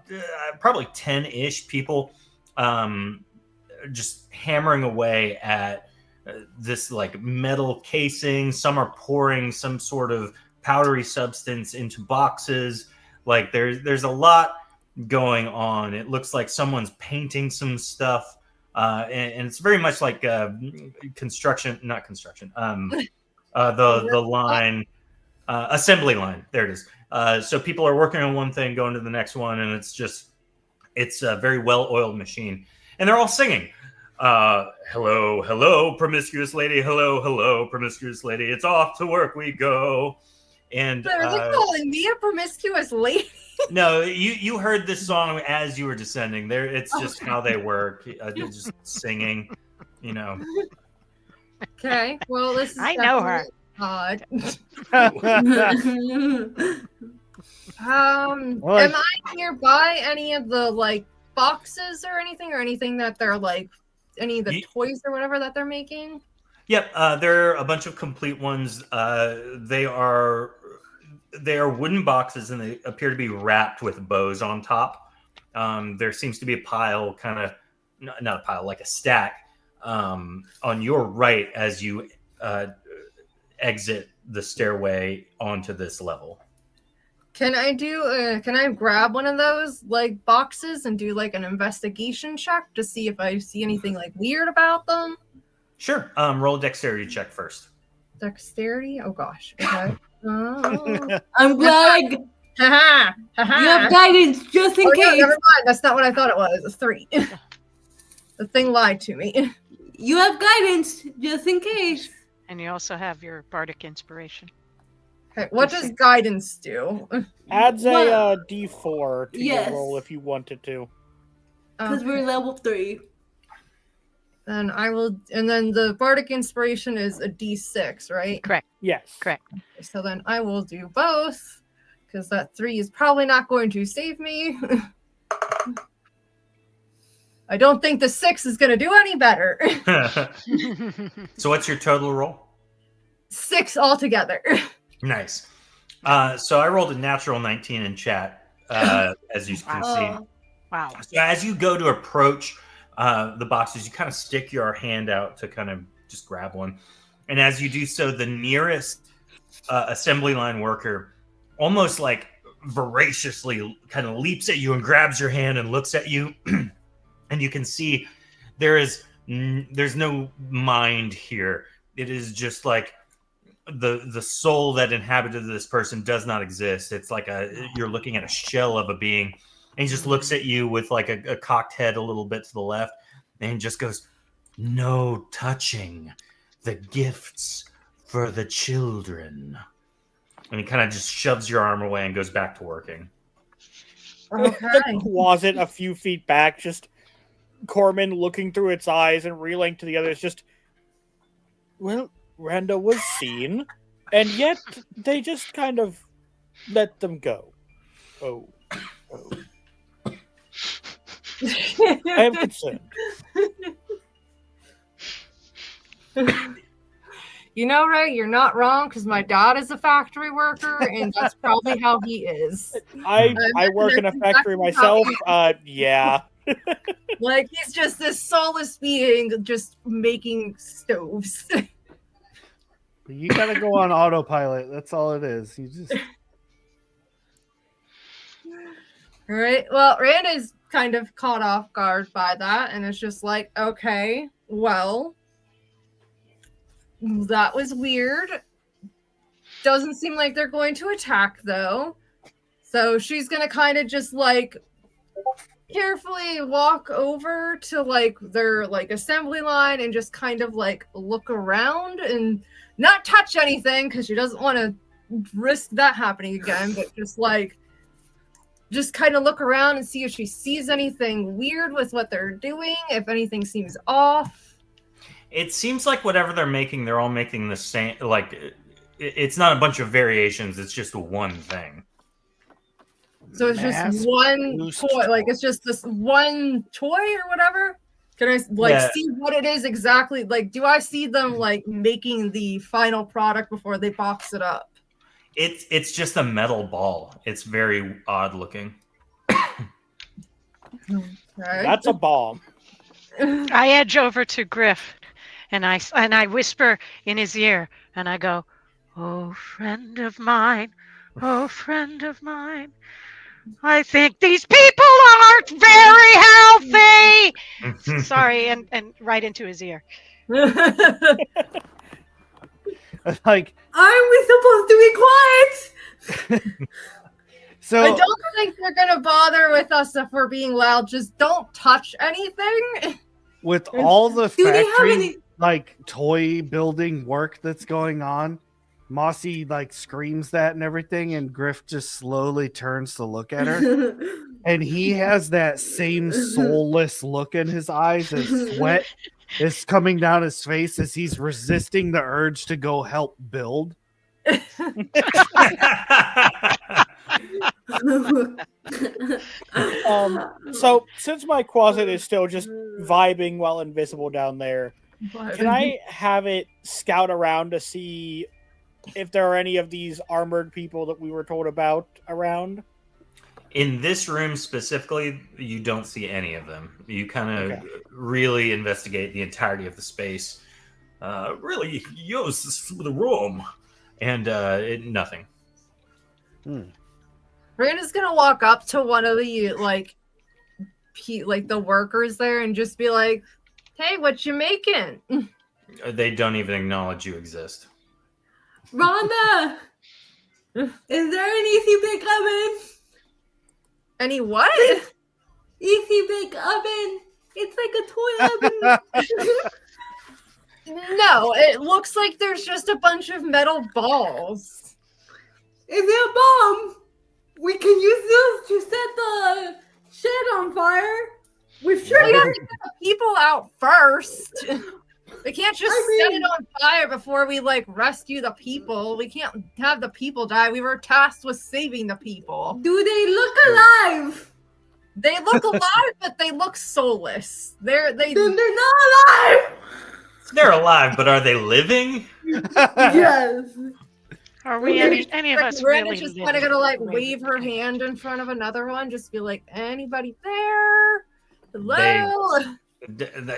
probably 10-ish people just hammering away at this like metal casing. Some are pouring some sort of powdery substance into boxes. Like there's a lot going on. It looks like someone's painting some stuff. And it's very much like construction, not construction. The line, assembly line. There it is. So people are working on one thing, going to the next one, and it's a very well-oiled machine, and they're all singing. Hello, hello, promiscuous lady. Hello, hello, promiscuous lady. It's off to work we go. And are they calling me a promiscuous lady? No, you heard this song as you were descending. There, it's just how they work. They're just singing, you know. Okay, well, this is I know her. Odd. Well, am I nearby any of the like boxes or anything that they're like any of the toys or whatever that they're making? Yep, there are a bunch of complete ones. They are wooden boxes, and they appear to be wrapped with bows on top. There seems to be a pile, kind of not a pile, like a stack on your right as you exit the stairway onto this level. Can I grab one of those like boxes and do like an investigation check to see if I see anything like weird about them? Sure. Roll a dexterity check first. Dexterity? Oh gosh. Okay. Oh. I'm glad you have guidance just in case. No, never mind. That's not what I thought it was. It's 3. The thing lied to me. You have guidance just in case. And you also have your bardic inspiration. Okay, what does guidance do? Adds a D4 to Yes. your roll if you wanted to. Because we're level 3. Then I will, and then the bardic inspiration is a D6, right? Correct. Yes. Correct. So then I will do both. because that 3 is probably not going to save me. I don't think the 6 is going to do any better. So what's your total roll? 6 altogether. Nice. So I rolled a natural 19 in chat, as you can see. Wow. So as you go to approach the boxes, you kind of stick your hand out to kind of just grab one. And as you do so, the nearest assembly line worker almost like voraciously kind of leaps at you and grabs your hand and looks at you. And you can see there's no mind here. It is just like the soul that inhabited this person does not exist. It's like you're looking at a shell of a being. And he just looks at you with like a cocked head a little bit to the left and just goes, "No touching. The gifts for the children." And he kind of just shoves your arm away and goes back to working. The closet a few feet back, just Corman looking through its eyes and reeling to the others, just, well, Randa was seen, and yet they just kind of let them go. Oh. I am concerned. You know, Ray, you're not wrong, because my dad is a factory worker, and that's probably how he is. I work in a factory myself. Yeah. Like, he's just this soulless being just making stoves. You gotta go on autopilot. That's all it is. You just All right. Well, Rand is kind of caught off guard by that, and it's just like, okay, well, that was weird. Doesn't seem like they're going to attack, though. So she's gonna kind of just like carefully walk over to like their like assembly line and just kind of like look around and not touch anything because she doesn't want to risk that happening again, but just kind of look around and see if she sees anything weird with what they're doing, if anything seems off. It seems like whatever they're making, they're all making the same. Like, it's not a bunch of variations. It's just one thing. So it's just one toy. Like, it's just this one toy or whatever. Can I see what it is exactly? Like, do I see them like making the final product before they box it up? It's just a metal ball. It's very odd looking. Okay. That's a bomb. I edge over to Griff, and I whisper in his ear, and I go, "Oh, friend of mine, oh, friend of mine, I think these people aren't very healthy." Sorry, and right into his ear. like, Aren't we supposed to be quiet? so I don't think they're gonna bother with us if we're being loud. Just don't touch anything. with all the Do they have factory any- like toy building work that's going on, Mossy like screams that and everything, and Griff just slowly turns to look at her, and he has that same soulless look in his eyes, and sweat is coming down his face as he's resisting the urge to go help build. So since my closet is still just vibing while invisible down there, can I have it scout around to see if there are any of these armored people that we were told about around? In this room specifically, you don't see any of them. You kind of really investigate the entirety of the space. Really use the room, and nothing. Brandon's gonna walk up to one of the like the workers there and just be like, "Hey, what you making?" They don't even acknowledge you exist. Rhonda, is there an easy bake oven? Any what? Easy bake oven. It's like a toy oven. No, it looks like there's just a bunch of metal balls. Is it a bomb? We can use this to set the shed on fire. We've We sure gotta get the people out first. We can't just set it on fire before we like rescue the people. We can't have the people die. We were tasked with saving the people. Do they look alive? They look alive, but they look soulless. Then they're not alive. They're alive, but are they living? Yes. Are we any of us Ren really is just living kind of gonna like the way wave we her think? hand in front of another one, just be like, "Anybody there? Hello."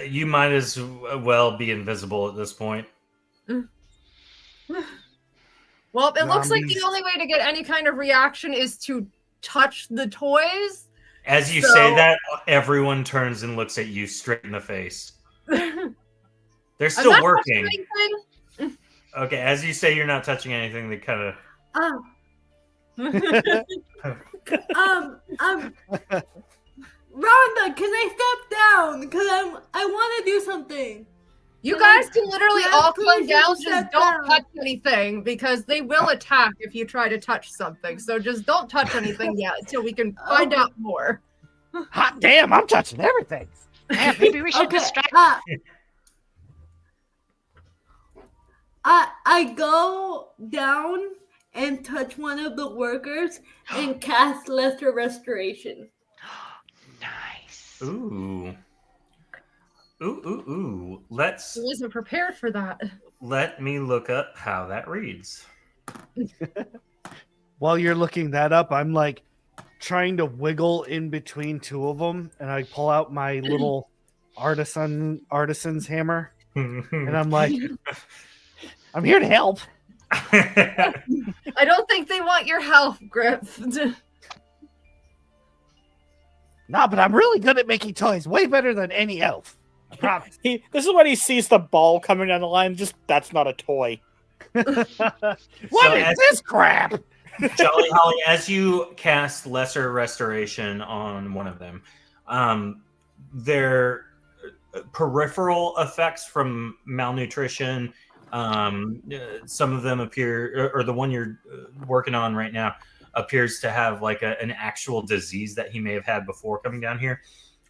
You might as well be invisible at this point. Well, it looks like Zombies. the only way to get any kind of reaction is to touch the toys. As you So- say that, everyone turns and looks at you straight in the face. They're I'm still not working. touching anything. Okay, as you say you're not touching anything, they kind of... Rhonda, can I step down? Because I want to do something. You guys can literally Yeah, all please come down. just Just step don't down. touch anything because they will attack if you try to touch something. So just don't touch anything yet until we can find out more. Hot damn, I'm touching everything. Yeah, maybe we should Okay. distract. I go down and touch one of the workers and cast Lesser Restoration. Nice. Ooh. Ooh. I wasn't prepared for that. Let me look up how that reads. While you're looking that up, I'm like trying to wiggle in between two of them, and I pull out my little artisan's hammer, and I'm like, I'm here to help. I don't think they want your help, Griff. Nah, but I'm really good at making toys. Way better than any elf. I promise. This is when he sees the ball coming down the line. Just that's not a toy. What is this crap? Jolly Holly, as you cast Lesser Restoration on one of them, their peripheral effects from malnutrition, some of them appear, or the one you're working on right now, appears to have like an actual disease that he may have had before coming down here.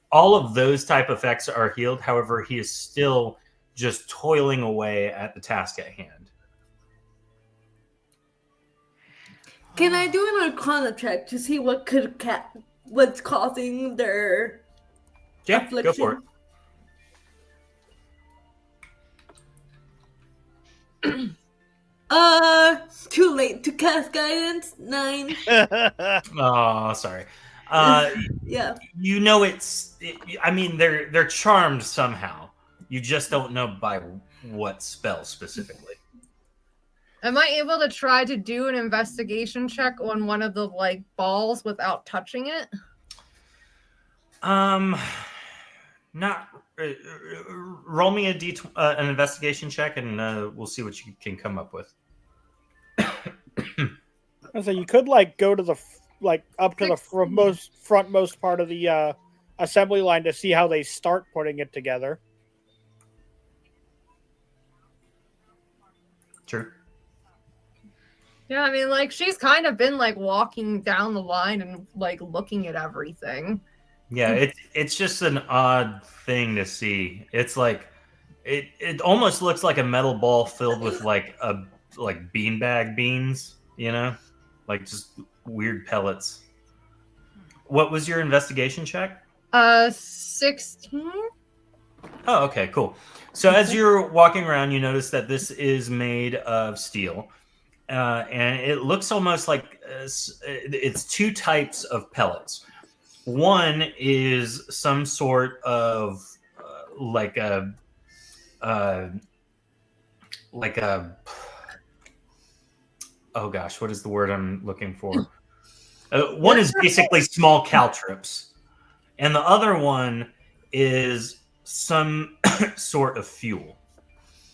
All of those type effects are healed. However, he is still just toiling away at the task at hand. Can I do an Arcana check to see what's causing their Yeah, affliction? go for it. Too late to cast guidance. 9. Oh, sorry. Yeah. You know I mean, they're charmed somehow. You just don't know by what spell specifically. Am I able to try to do an investigation check on one of the like balls without touching it? Not. Roll me an investigation check, and we'll see what you can come up with. So you could like go to the up to the frontmost part of the assembly line to see how they start putting it together. True. Yeah, I mean, like she's kind of been like walking down the line and like looking at everything. Yeah, it's just an odd thing to see. It's like it almost looks like a metal ball filled with like beanbag beans, you know, like just weird pellets. What was your investigation check? 16. Oh, okay, cool. So as you're walking around, you notice that this is made of steel, and it looks almost like it's two types of pellets. One is some sort of oh gosh, what is the word I'm looking for? One is basically small caltrips, and the other one is some sort of fuel.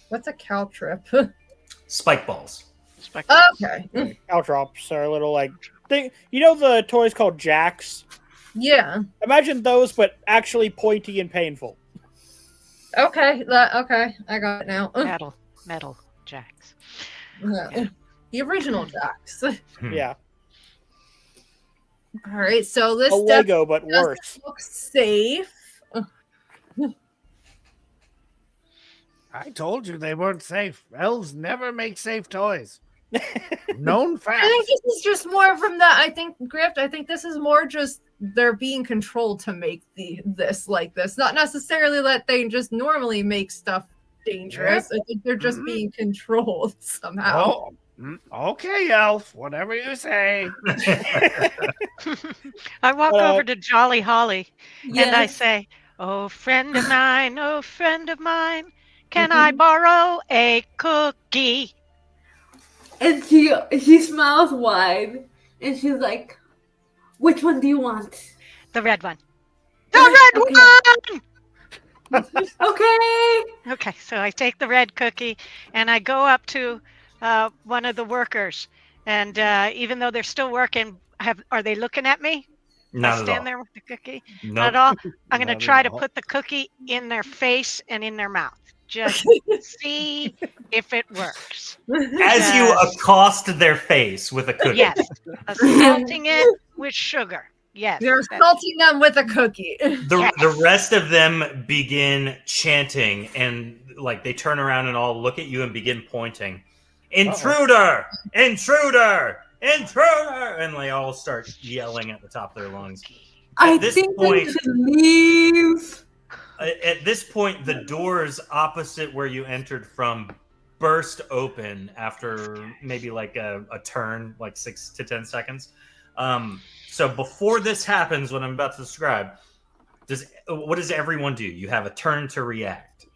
What's a caltrip? Spike balls. Okay. Caltrops are a little like thing. You know the toys called jacks? Yeah. Imagine those, but actually pointy and painful. Okay. Okay. I got it now. Metal jacks. Yeah. The original Jax. Yeah. All right. So this A Lego, but worse. looks safe. I told you they weren't safe. Elves never make safe toys. Known fact. I think this is just more from that. I think Grift. I think this is more just they're being controlled to make this like this, not necessarily that they just normally make stuff dangerous. I think they're just being controlled somehow. Oh, okay, Elf. Whatever you say. I walk over to Jolly Holly Yes. and I say, oh, friend of mine, can I borrow a cookie? And she smiles wide, and she's like, "Which one do you want?" The red one. The red one! Okay. Okay, so I take the red cookie and I go up to one of the workers. And even though they're still working, are they looking at me? Not I at stand all. there with the cookie? Nope. Not at all? I'm going to Not try at to all. put the cookie in their face and in their mouth. Just see if it works. As you accost their face with a cookie. Yes, assaulting it with sugar. Yes. You're assaulting them with a cookie. The rest of them begin chanting and like they turn around and all look at you and begin pointing. Intruder! Intruder! Intruder! And they all start yelling at the top of their lungs. I this think point- we should leave. At this point, the doors opposite where you entered from burst open after maybe like a turn, like 6 to 10 seconds. So before this happens, what I'm about to describe, what does everyone do? You have a turn to react.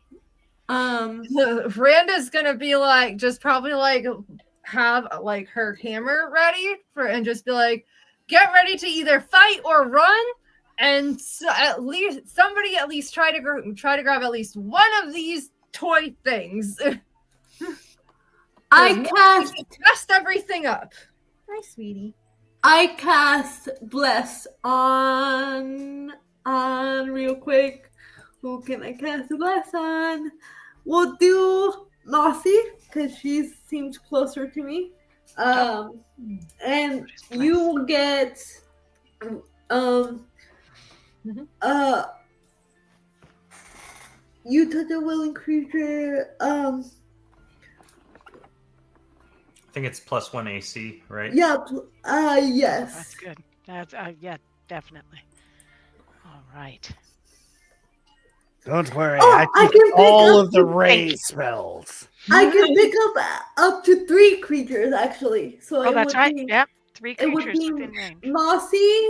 Randa's gonna be like, just probably like have like her hammer ready and just be like, get ready to either fight or run. And so at least somebody try to grab at least one of these toy things. I messed everything up. Hi, sweetie. I cast Bless on real quick. Who can I cast Bless on? We'll do Mossy because she seems closer to me. And you will get you touch a willing creature. I think it's +1 AC, right? Yeah. Yes. That's good. That's yeah, definitely. All right. Don't worry. Oh, I I took can pick all up- of the ray spells. I can pick up to 3 creatures actually. So Oh, it that's would right. be Yep. 3 it would creatures be within range. Mossy,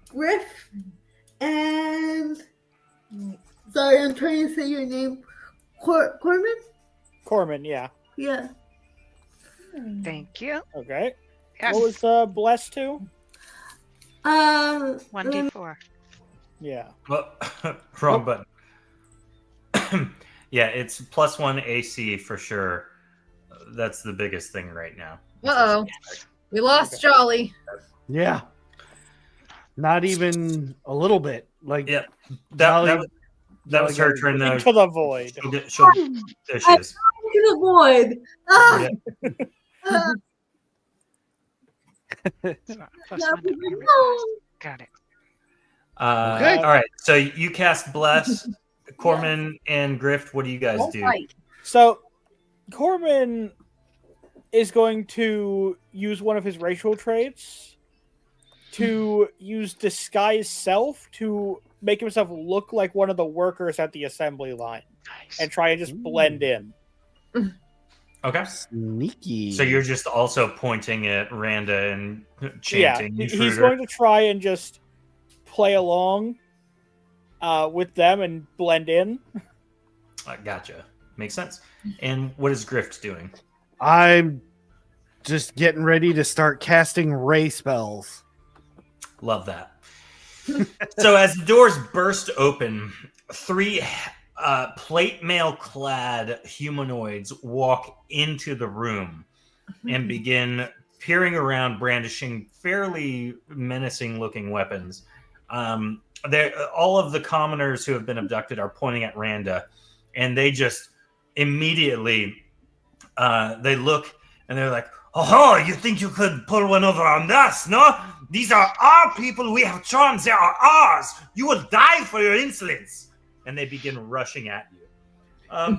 Griff, and sorry, I'm trying to say your name. Corman? Corman, yeah. Yeah. Thank you. Okay. Yes. What was blessed to? 1d4. Yeah. Well, wrong button. Yeah, it's +1 AC for sure. That's the biggest thing right now. Uh-oh. We lost Jolly. Yeah. Not even a little bit. Like, Yeah, Jolly- that was her turn though. Into the void. There she is. To the void. Ah! Yeah. It's not +1 to every No. Got it. Okay. All right, so you cast Bless. Corman and Grift, what do you guys do? So, Corman is going to use one of his racial traits to use disguise self to make himself look like one of the workers at the assembly line Nice. and try and just blend in. Okay. Sneaky. So you're just also pointing at Randa and Yeah, chanting. he's "Intruder." going to try and just play along with them and blend in. Gotcha. Makes sense. And what is Grift doing? I'm just getting ready to start casting ray spells. Love that. So as the doors burst open, 3 plate mail clad humanoids walk into the room and begin peering around, brandishing fairly menacing looking weapons. All of the commoners who have been abducted are pointing at Randa, and they just immediately they look and they're like, Oh, you think you could pull one over on us, no? These are our people. We have charms. They are ours. You will die for your insolence. And they begin rushing at you.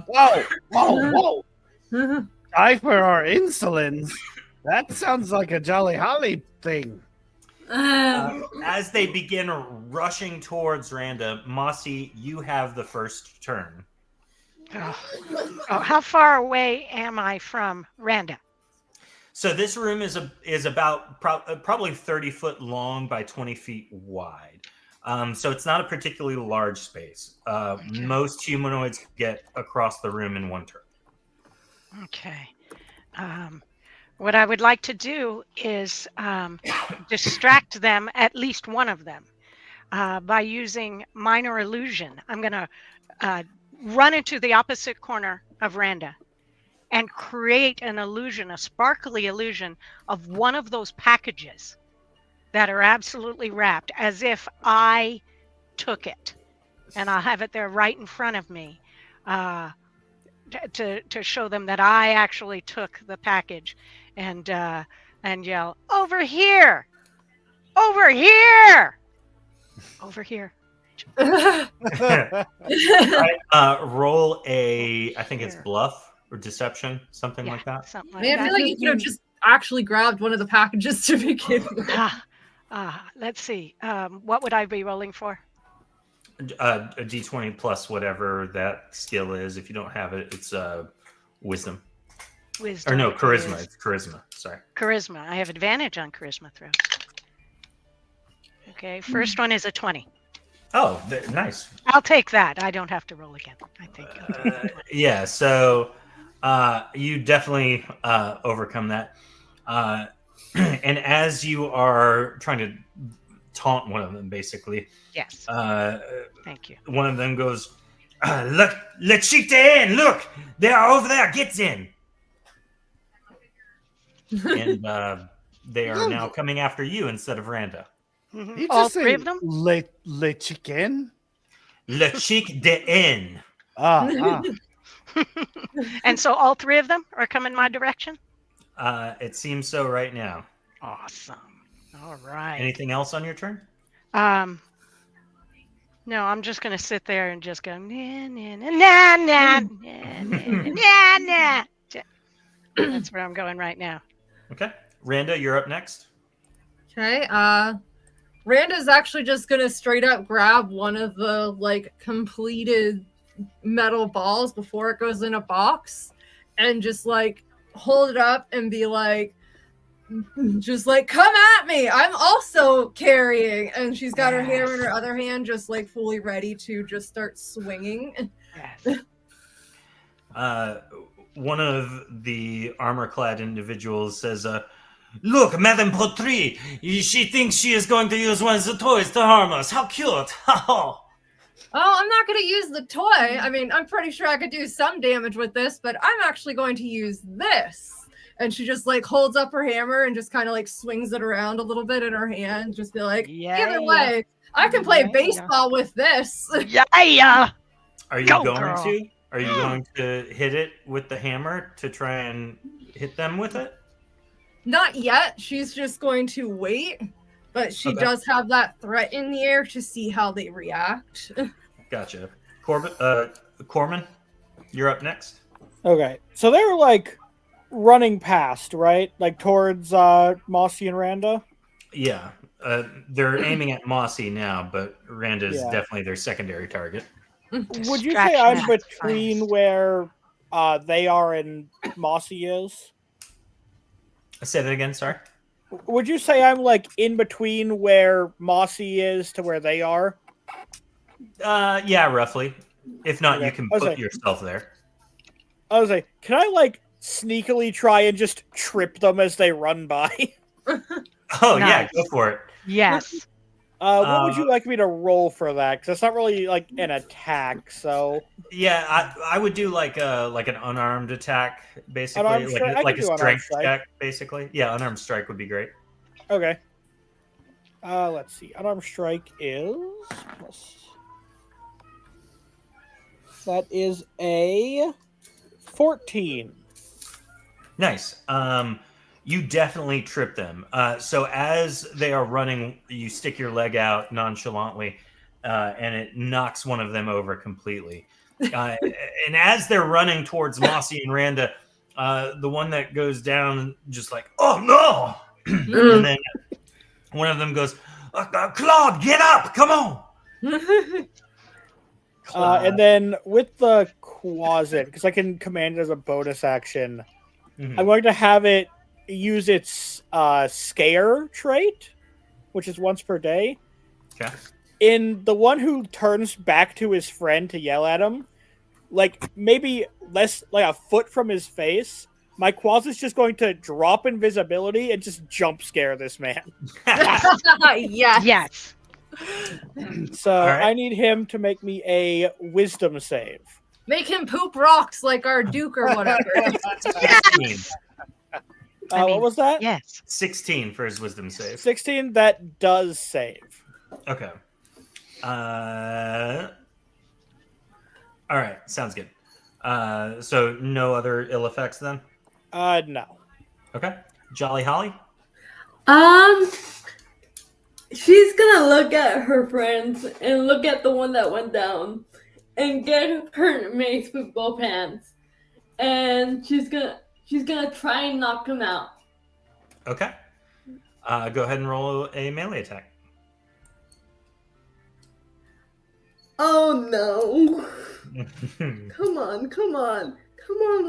Whoa. Die for our insolence? That sounds like a Jolly Holly thing. As they begin rushing towards Randa, Mossy, you have the first turn. Oh, how far away am I from Randa? So this room is about probably 30 foot long by 20 feet wide. So it's not a particularly large space. Most humanoids get across the room in one turn. Okay. What I would like to do is distract them, at least one of them, by using minor illusion. I'm going to run into the opposite corner of Randa and create an illusion, a sparkly illusion of one of those packages that are absolutely wrapped, as if I took it. And I'll have it there right in front of me to show them that I actually took the package, and yell, "Over here! Over here! Over here!" Roll I think it's bluff or deception, something like that. Something like Man, I that. feel like you could have just actually grabbed one of the packages to begin with. Let's see. What would I be rolling for? A d20 plus whatever that skill is. If you don't have it, it's wisdom. Wisdom. Or no, charisma. It's charisma. Sorry. Charisma. I have advantage on charisma throws. Okay, first one is a 20. Oh, nice. I'll take that. I don't have to roll again, I think. Yeah, so you definitely overcome that. And as you are trying to taunt one of them, basically. Yes. Thank you. One of them goes, "Look, let's cheat in. Look, they are over there. Get in." And they are now coming after you instead of Randa. Mm-hmm. You All just three say of them? Le chicken? Le chic de in. And so all three of them are coming my direction? It seems so right now. Awesome. All right. Anything else on your turn? No, I'm just going to sit there and just go, nah, nah, nah, nah, nah, nah, nah, nah. That's where I'm going right now. Okay. Randa, you're up next. Okay, Randa's actually just gonna straight up grab one of the completed metal balls before it goes in a box and just hold it up and be come at me, I'm also carrying, and she's got her hammer in her other hand just fully ready to just start swinging. Yes. One of the armor-clad individuals says, "Look, Madame Potry, she thinks she is going to use one of the toys to harm us. How cute!" Oh, I'm not going to use the toy. I mean, I'm pretty sure I could do some damage with this, but I'm actually going to use this. And she just holds up her hammer and just kind of swings it around a little bit in her hand. Just be either way, I can play baseball with this. Yeah. Are you going to hit it with the hammer to try and hit them with it? Not yet. She's just going to wait, but she does have that threat in the air to see how they react. Gotcha. Corman, you're up next. Okay, so they were running past, right? Towards Mossy and Randa? Yeah. They're aiming at Mossy now, but Randa is definitely their secondary target. Would you say I'm between where they are and Mossy is? Say that again, sorry? Would you say I'm in between where Mossy is to where they are? Yeah, roughly. If not, you can put yourself there. I was like, can I sneakily try and just trip them as they run by? Oh, nice. Yeah, go for it. Yes. What would you like me to roll for that? Because it's not really an attack, so... Yeah, I would do an unarmed attack, basically. Like a strength check, basically. Yeah, unarmed strike would be great. Okay. Let's see. Unarmed strike is... That is a 14. Nice. You definitely trip them. So as they are running, you stick your leg out nonchalantly, and it knocks one of them over completely. And as they're running towards Mossy and Randa, the one that goes down just like, oh no! And then one of them goes, Claude, get up! Come on! And then with the Quasit, because I can command it as a bonus action, Mhm. I'm going to have it use its scare trait, which is once per day. Okay. In the one who turns back to his friend to yell at him, like maybe less like a foot from his face, my Quasit's just going to drop invisibility and just jump scare this man. Yes. Yes. So right. I need him to make me a wisdom save. Make him poop rocks like our Duke or whatever. 16. What was that? Yes. 16 for his wisdom save. 16, that does save. Okay. All right. Sounds good. So no other ill effects then? No. Okay. Jolly Holly? She's gonna look at her friends and look at the one that went down and get her mace with both hands. And she's gonna try and knock him out. Okay. Go ahead and roll a melee attack. Oh no. Come on.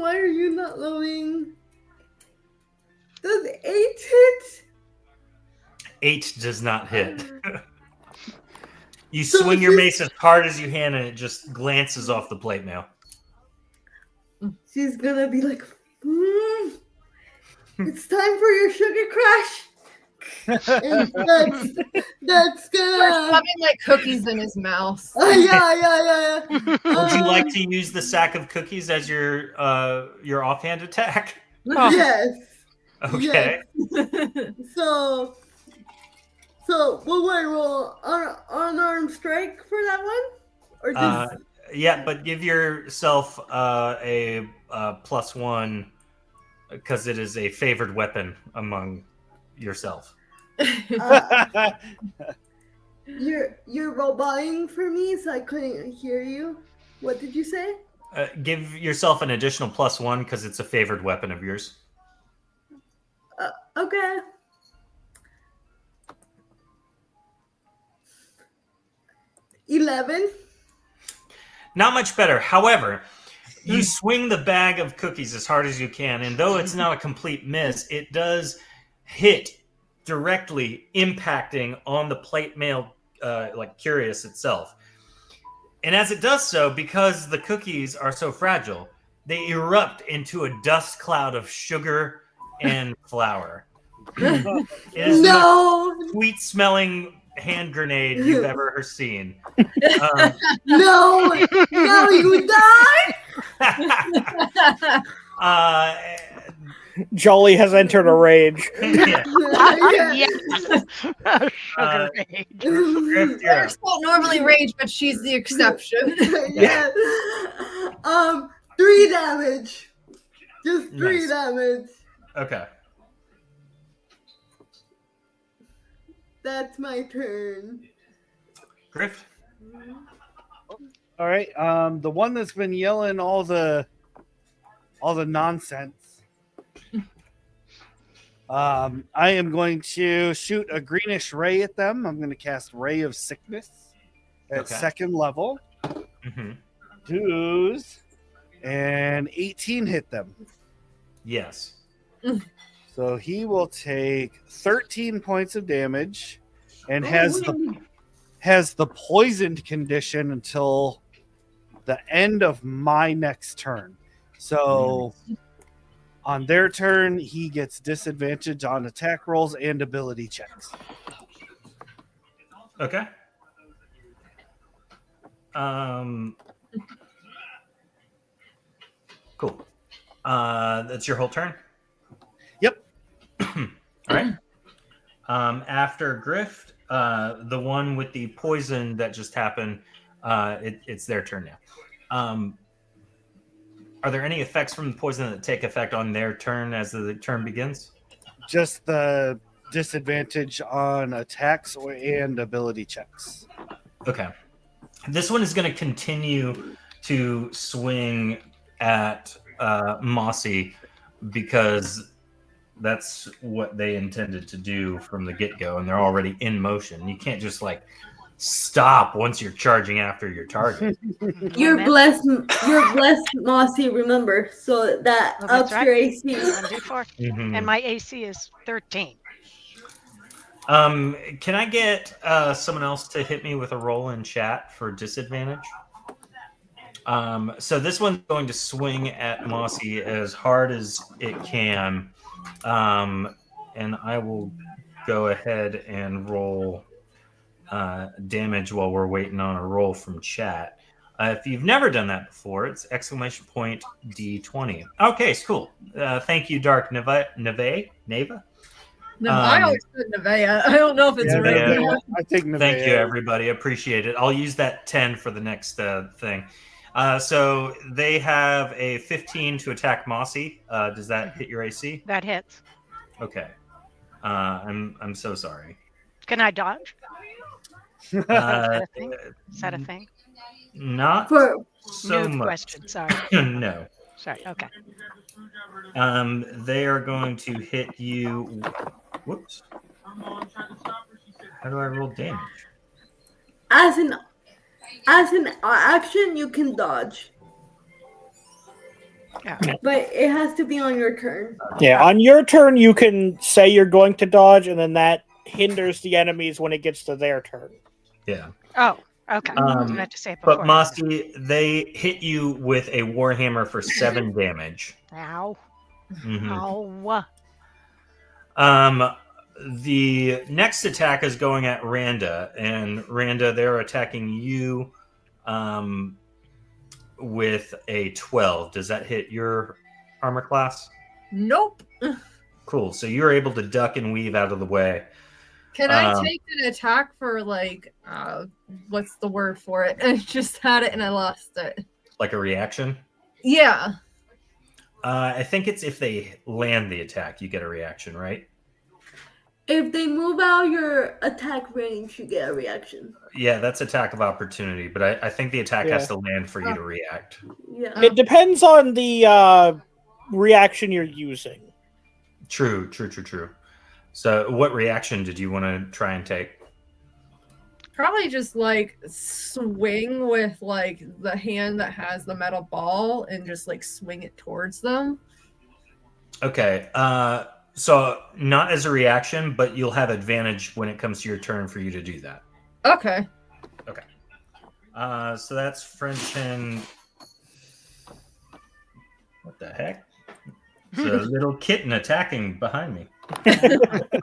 Why are you not loading? Does 8 hit? 8 does not hit. You So swing your she's- mace as hard as you can, and it just glances off the plate mail. She's gonna be like, it's time for your sugar crash. And that's Starts gonna. having like cookies in his mouth. Yeah. Would you like to use the sack of cookies as your offhand attack? Yes. Okay. So what would I roll? Unarmed strike for that one? Or just Yeah, but give yourself a +1 because it is a favored weapon among yourself. you're roboting for me, so I couldn't hear you. What did you say? Give yourself an additional +1 because it's a favored weapon of yours. Okay. $11. Not much better. However, you swing the bag of cookies as hard as you can, and though it's not a complete miss, it does hit directly, impacting on the plate mail, curious itself. And as it does so, because the cookies are so fragile, they erupt into a dust cloud of sugar and flour. It is the most sweet-smelling hand grenade you've ever seen. No, you die. Jolly has entered a rage. Yeah. Yes. Sugar rage. Griff, you're up. Others don't normally rage, but she's the exception. Yeah. 3 damage. Just 3 Nice. damage. Okay. That's my turn. Griff? All right. The one that's been yelling all the nonsense. I am going to shoot a greenish ray at them. I'm going to cast Ray of Sickness at Okay. 2nd level. Mm-hmm. Does and 18 hit them. Yes. So he will take 13 points of damage and has the poisoned condition until the end of my next turn. So on their turn, he gets disadvantage on attack rolls and ability checks. Okay. Cool. That's your whole turn? Yep. All right. After Griff, the one with the poison that just happened, it's their turn now. Are there any effects from the poison that take effect on their turn as the turn begins? just the disadvantage on attacks and ability checks. Okay. This one is going to continue to swing at Mossy because that's what they intended to do from the get-go, and they're already in motion. You can't just like stop once you're charging after your target. You're blessed, Mossy, remember, so that ups your AC. 1d4. Mhm. And my AC is 13. Can I get someone else to hit me with a roll in chat for disadvantage? So this one's going to swing at Mossy as hard as it can. And I will go ahead and roll damage while we're waiting on a roll from chat. If you've never done that before, it's exclamation point D20. Okay, cool. Thank you, Dark Neva. No, I always said Nevea. I don't know if it's Yeah, right. Nevea. I think Nevea. Thank you, everybody. Appreciate it. I'll use that 10 for the next thing. So they have a 15 to attack Mossy. Does that hit your AC? That hits. Okay. I'm so sorry. Can I dodge? Is that a thing? Not For so New much. question. Sorry. No. Sorry. Okay. They are going to hit you. Whoops. How do I roll damage? as an action, you can dodge, Yeah. but it has to be on your turn. Yeah, on your turn, you can say you're going to dodge, and then that hinders the enemies when it gets to their turn. Yeah. Oh, okay. You had to say it before. But Mossy, they hit you with a warhammer for 7 damage. Ow. Mhm. Ow. The next attack is going at Randa, and Randa, they're attacking you with a 12. Does that hit your armor class? Nope. Cool. So you're able to duck and weave out of the way. Can I take an attack for like what's the word for it? I just had it and I lost it. Like a reaction? Yeah. I think it's if they land the attack, you get a reaction, right? If they move out your attack range, you get a reaction. Yeah, that's attack of opportunity, but I think the attack has to land for you to react. Yeah. It depends on the reaction you're using. True. So what reaction did you want to try and take? Probably just like swing with like the hand that has the metal ball and just like swing it towards them. Okay. So not as a reaction, but you'll have advantage when it comes to your turn for you to do that. Okay. So that's French and what the heck? It's a little kitten attacking behind me.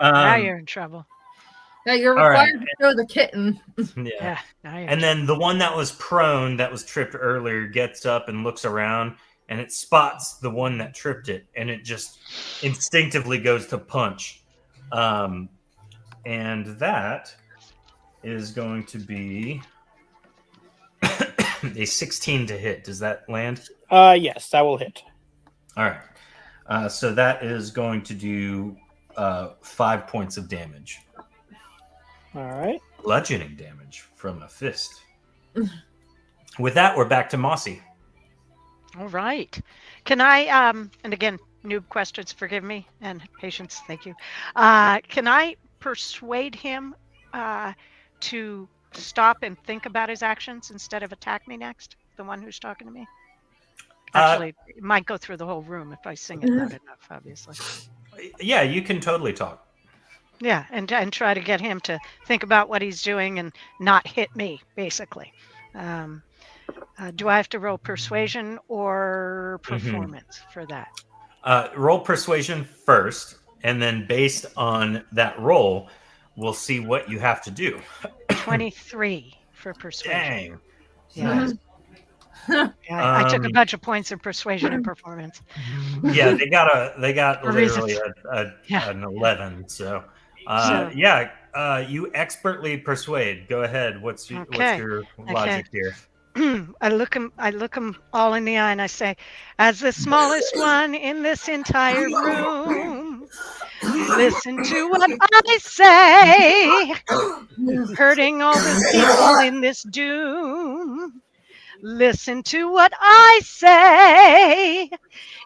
Now you're in trouble. Yeah, you're All right. required to show the kitten. Yeah. Now you're And then the one that was prone, that was tripped earlier, gets up and looks around, and it spots the one that tripped it, and it just instinctively goes to punch. And that is going to be a 16 to hit. Does that land? Yes, that will hit. All right. So that is going to do 5 points of damage. All right. Bludgeoning damage from a fist. With that, we're back to Mossy. All right. Can I, and again, noob questions, forgive me, and patience, thank you. Can I persuade him to stop and think about his actions instead of attack me next? The one who's talking to me? Actually, it might go through the whole room if I sing it loud enough, obviously. Yeah, you can totally talk. Yeah, and try to get him to think about what he's doing and not hit me, basically. Do I have to roll persuasion or performance for that? Roll persuasion first, and then based on that roll, we'll see what you have to do. 23 for persuasion. Dang. Yeah. Nice. Yeah, I took a bunch of points in persuasion and performance. Yeah, they got For literally Yeah. an 11. So, you expertly persuade. Go ahead. What's your logic here? I look him all in the eye and I say, as the smallest one in this entire room, Listen to what I say. Hurting all the people in this doom. Listen to what I say.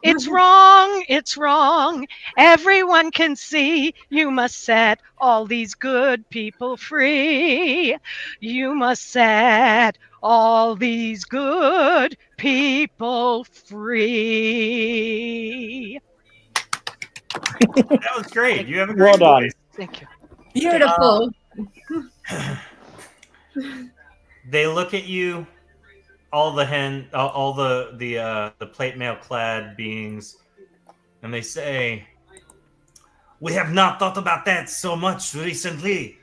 It's wrong, it's wrong. Everyone can see you must set all these good people free. You must set all these good people free. That was great. You have a Well great done. voice. Thank you. Beautiful. They look at you, all the plate mail clad beings, and they say, "We have not thought about that so much recently.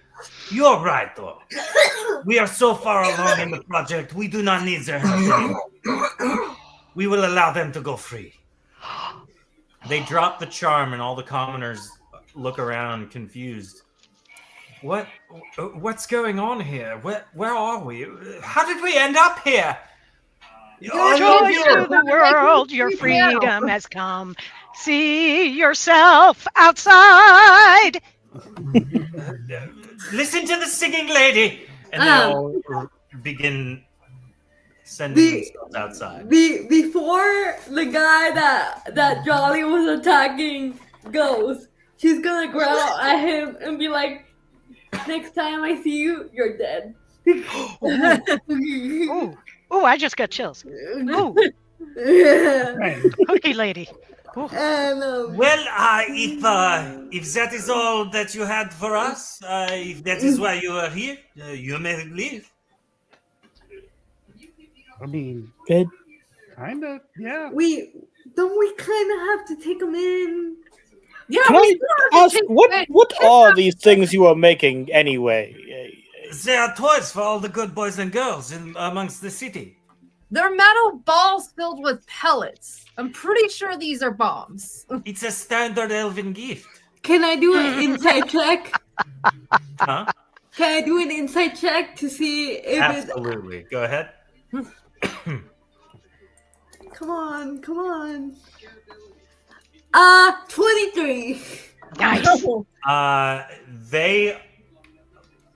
You're right, though. We are so far along in the project, we do not need their help anymore. We will allow them to go free." They drop the charm, and all the commoners look around confused. What's going on here? Where are we? How did we end up here? Joy to the world, your freedom has come. See yourself outside. Listen to the singing lady, and they all begin sending themselves outside. Before the guy that Jolly was attacking goes, she's gonna growl at him and be like, "Next time I see you, you're dead." Ooh, I just got chills. Ooh, cookie lady. Ooh. And, Well, if that is all that you had for us, if that is why you are here, you may leave. I mean, Good. kind of, yeah. we kind of have to take him in. Yeah, Can I ask what are these things you are making anyway? They are toys for all the good boys and girls amongst the city. They're metal balls filled with pellets. I'm pretty sure these are bombs. It's a standard elven gift. Can I do an insight check? Huh? Can I do an insight check to see if Absolutely. Go ahead. Come on. 23. Nice.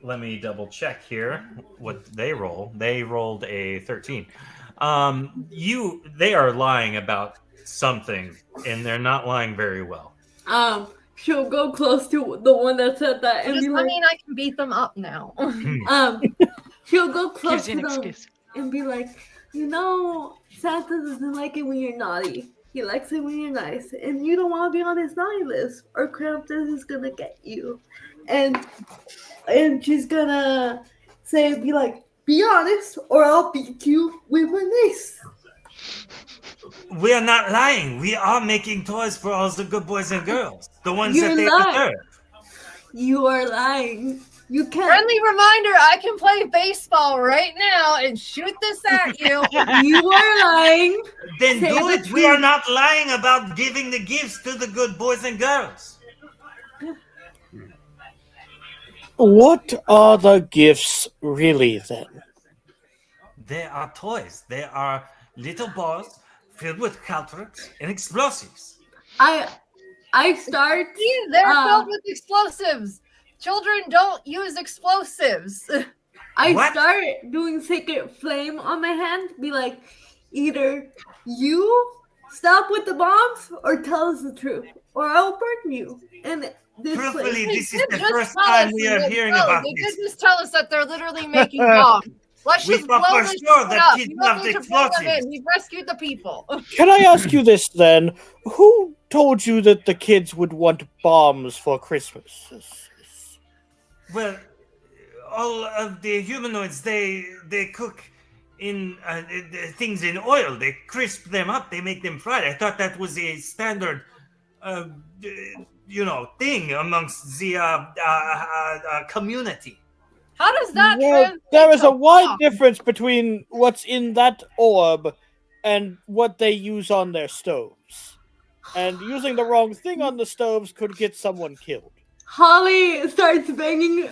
Let me double check here what they roll. They rolled a 13. They are lying about something, and they're not lying very well. She'll go close to the one that said that and Just, be like, I can beat them up now. she'll go close Gives you to an them excuse. and be like, Santa doesn't like it when you're naughty. He likes it when you're nice, and you don't want to be on his naughty list, or Krampus is gonna get you. And she's gonna be like, "Be honest, or I'll beat you with my mace." We are not lying. We are making toys for all the good boys and girls. The ones You're that they lying. deserve. You are lying. You can't. Friendly reminder, I can play baseball right now and shoot this at you. You are lying. Then Say do the it. We truth. are not lying about giving the gifts to the good boys and girls. What are the gifts really then? They are toys. They are little balls filled with caltrops and explosives. I start. See, they're filled with explosives. Children don't use explosives. I What? start doing sacred flame on my hand. Be like, either you stop with the bombs or tell us the truth, or I'll burn you. And this Truthfully, place. this is the first time we are hearing about They this. could just tell us that they're literally making bombs. Let's We just blow thought for this sure shit that up. kids You don't loved need to blow them explosives. in. We've rescued the people. Can I ask you this then? Who told you that the kids would want bombs for Christmas? Well, all of the humanoids, they cook in things in oil. They crisp them up. They make them fried. I thought that was a standard, thing amongst the community. How does that Well, translate there is to a wide bomb? difference between what's in that orb and what they use on their stoves. And using the wrong thing on the stoves could get someone killed. Holly starts banging,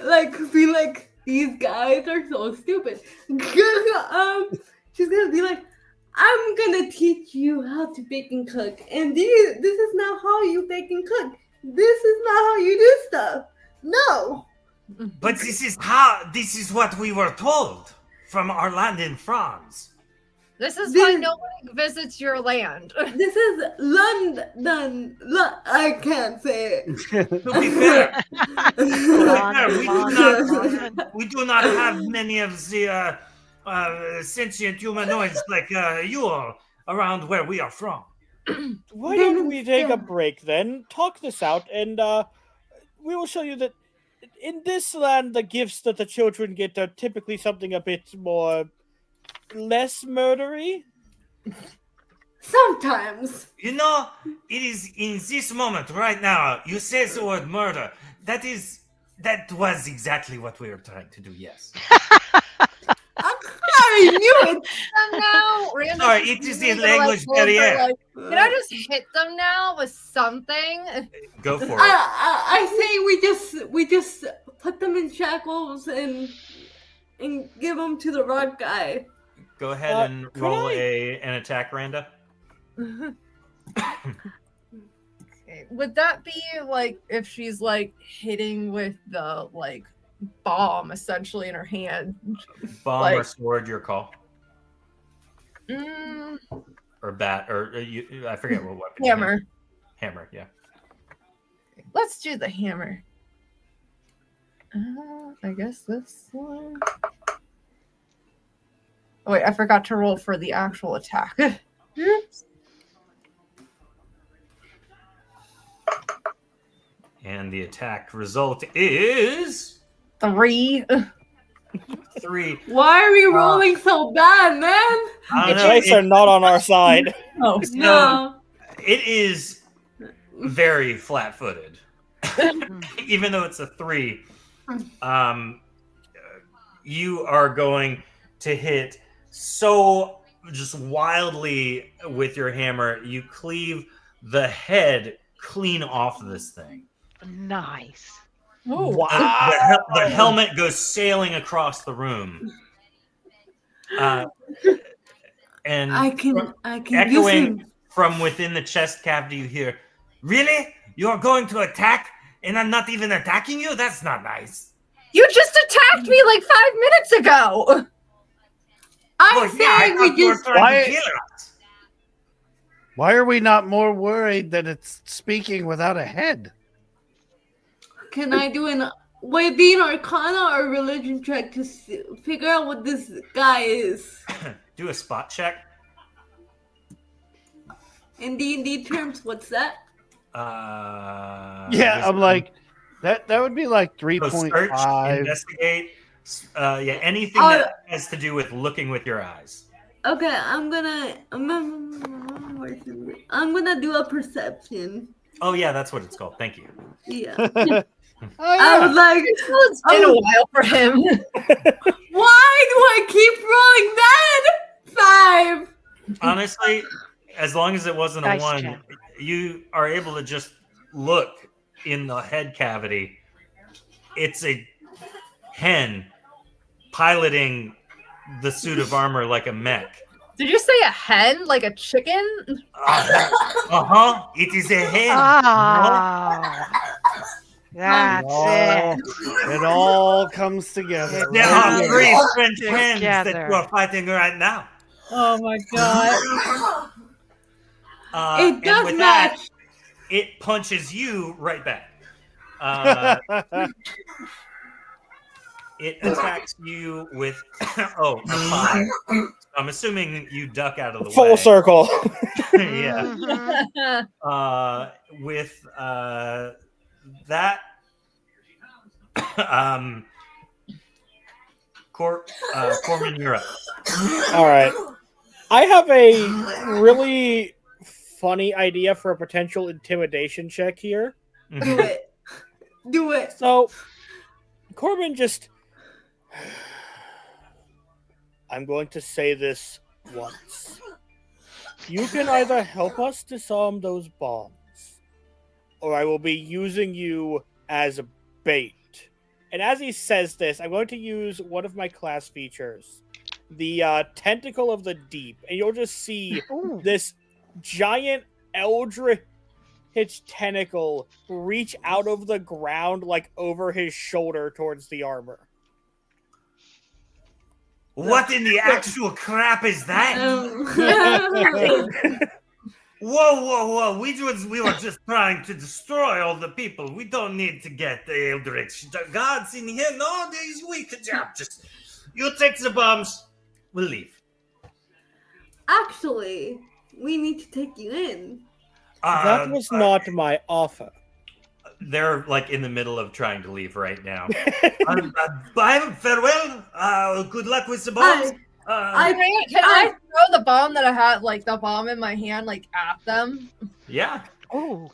be like, these guys are so stupid. She's gonna be like, I'm gonna teach you how to bake and cook, and this is not how you bake and cook. This is not how you do stuff. No. But this is what we were told from our land in France. This is why no one visits your land. This is London. I can't say it. To be fair, we do not have many of the sentient humanoids like you all around where we are from. Why don't we take a break then, talk this out, and we will show you that in this land, the gifts that the children get are typically something a bit more less murdery. Sometimes. You know, it is in this moment right now. You say the word murder. That was exactly what we were trying to do. Yes. I knew it. Now, Sorry, it is in language barrier. Can I just hit them now with something? Go for it. I say we just put them in shackles and give them to the rock guy. Go ahead and roll an attack, Randa. Okay. Would that be like if she's like hitting with the like bomb essentially in her hand? Bomb or sword, your call. Mm, Or bat, or I forget what weapon. hammer. Hammer, yeah. Let's do the hammer. I guess this one. Oh, wait, I forgot to roll for the actual attack. Oops. And the attack result is 3. 3. Why are we rolling so bad, man? I The don't know, dice are not on our side. Oh, No. It is very flat-footed, even though it's a 3. You are going to hit so just wildly with your hammer. You cleave the head clean off of this thing. Nice. Oh. Wow. The helmet goes sailing across the room. And I can use echoing him. from within the chest cavity, you hear, "Really? You're going to attack, and I'm not even attacking you? That's not nice." You just attacked me like 5 minutes ago. I say we you were just. trying to kill us. Why are we not more worried that it's speaking without a head? Can I do an Arcana or religion check to figure out what this guy is? Do a spot check. In D&D terms, what's that? Yeah, I'm like, that would be like So search, 3.5. investigate. Anything that has to do with looking with your eyes. Okay, I'm gonna do a perception. Oh yeah, that's what it's called. Thank you. Yeah. Oh, I was yeah. like, It's been a while for him. why do I keep rolling bad? 5. Honestly, as long as it wasn't a Nice 1, check. you are able to just look in the head cavity. It's a hen piloting the suit of armor like a mech. Did you say a hen? Like a chicken? It is a hen. Oh, that's it. It all comes together. There right are here. 3 French hens that Together. you are fighting right now. Oh my god. It And does with match. that, it punches you right back. It attacks you with a 5. I'm assuming you duck out of the way. Full circle. Yeah. Mhm. With that, Corman, you're up. All right. I have a really funny idea for a potential intimidation check here. Do it. Do it. So, Corbin just. I'm going to say this once. You can either help us disarm those bombs, or I will be using you as bait. And as he says this, I'm going to use one of my class features, the Tentacle of the Deep, and you'll just see this giant eldritch its tentacle reach out of the ground, like over his shoulder towards the armor. What in the actual crap is that? Whoa! We were just trying to destroy all the people. We don't need to get the Eldritch gods in here. No, we could just you take the bombs. We'll leave. Actually, we need to take you in. That was not my offer. They're like in the middle of trying to leave right now. Bye, farewell. Good luck with the bombs. Can I throw the bomb that I had, like the bomb in my hand, like at them? Yeah. Oh.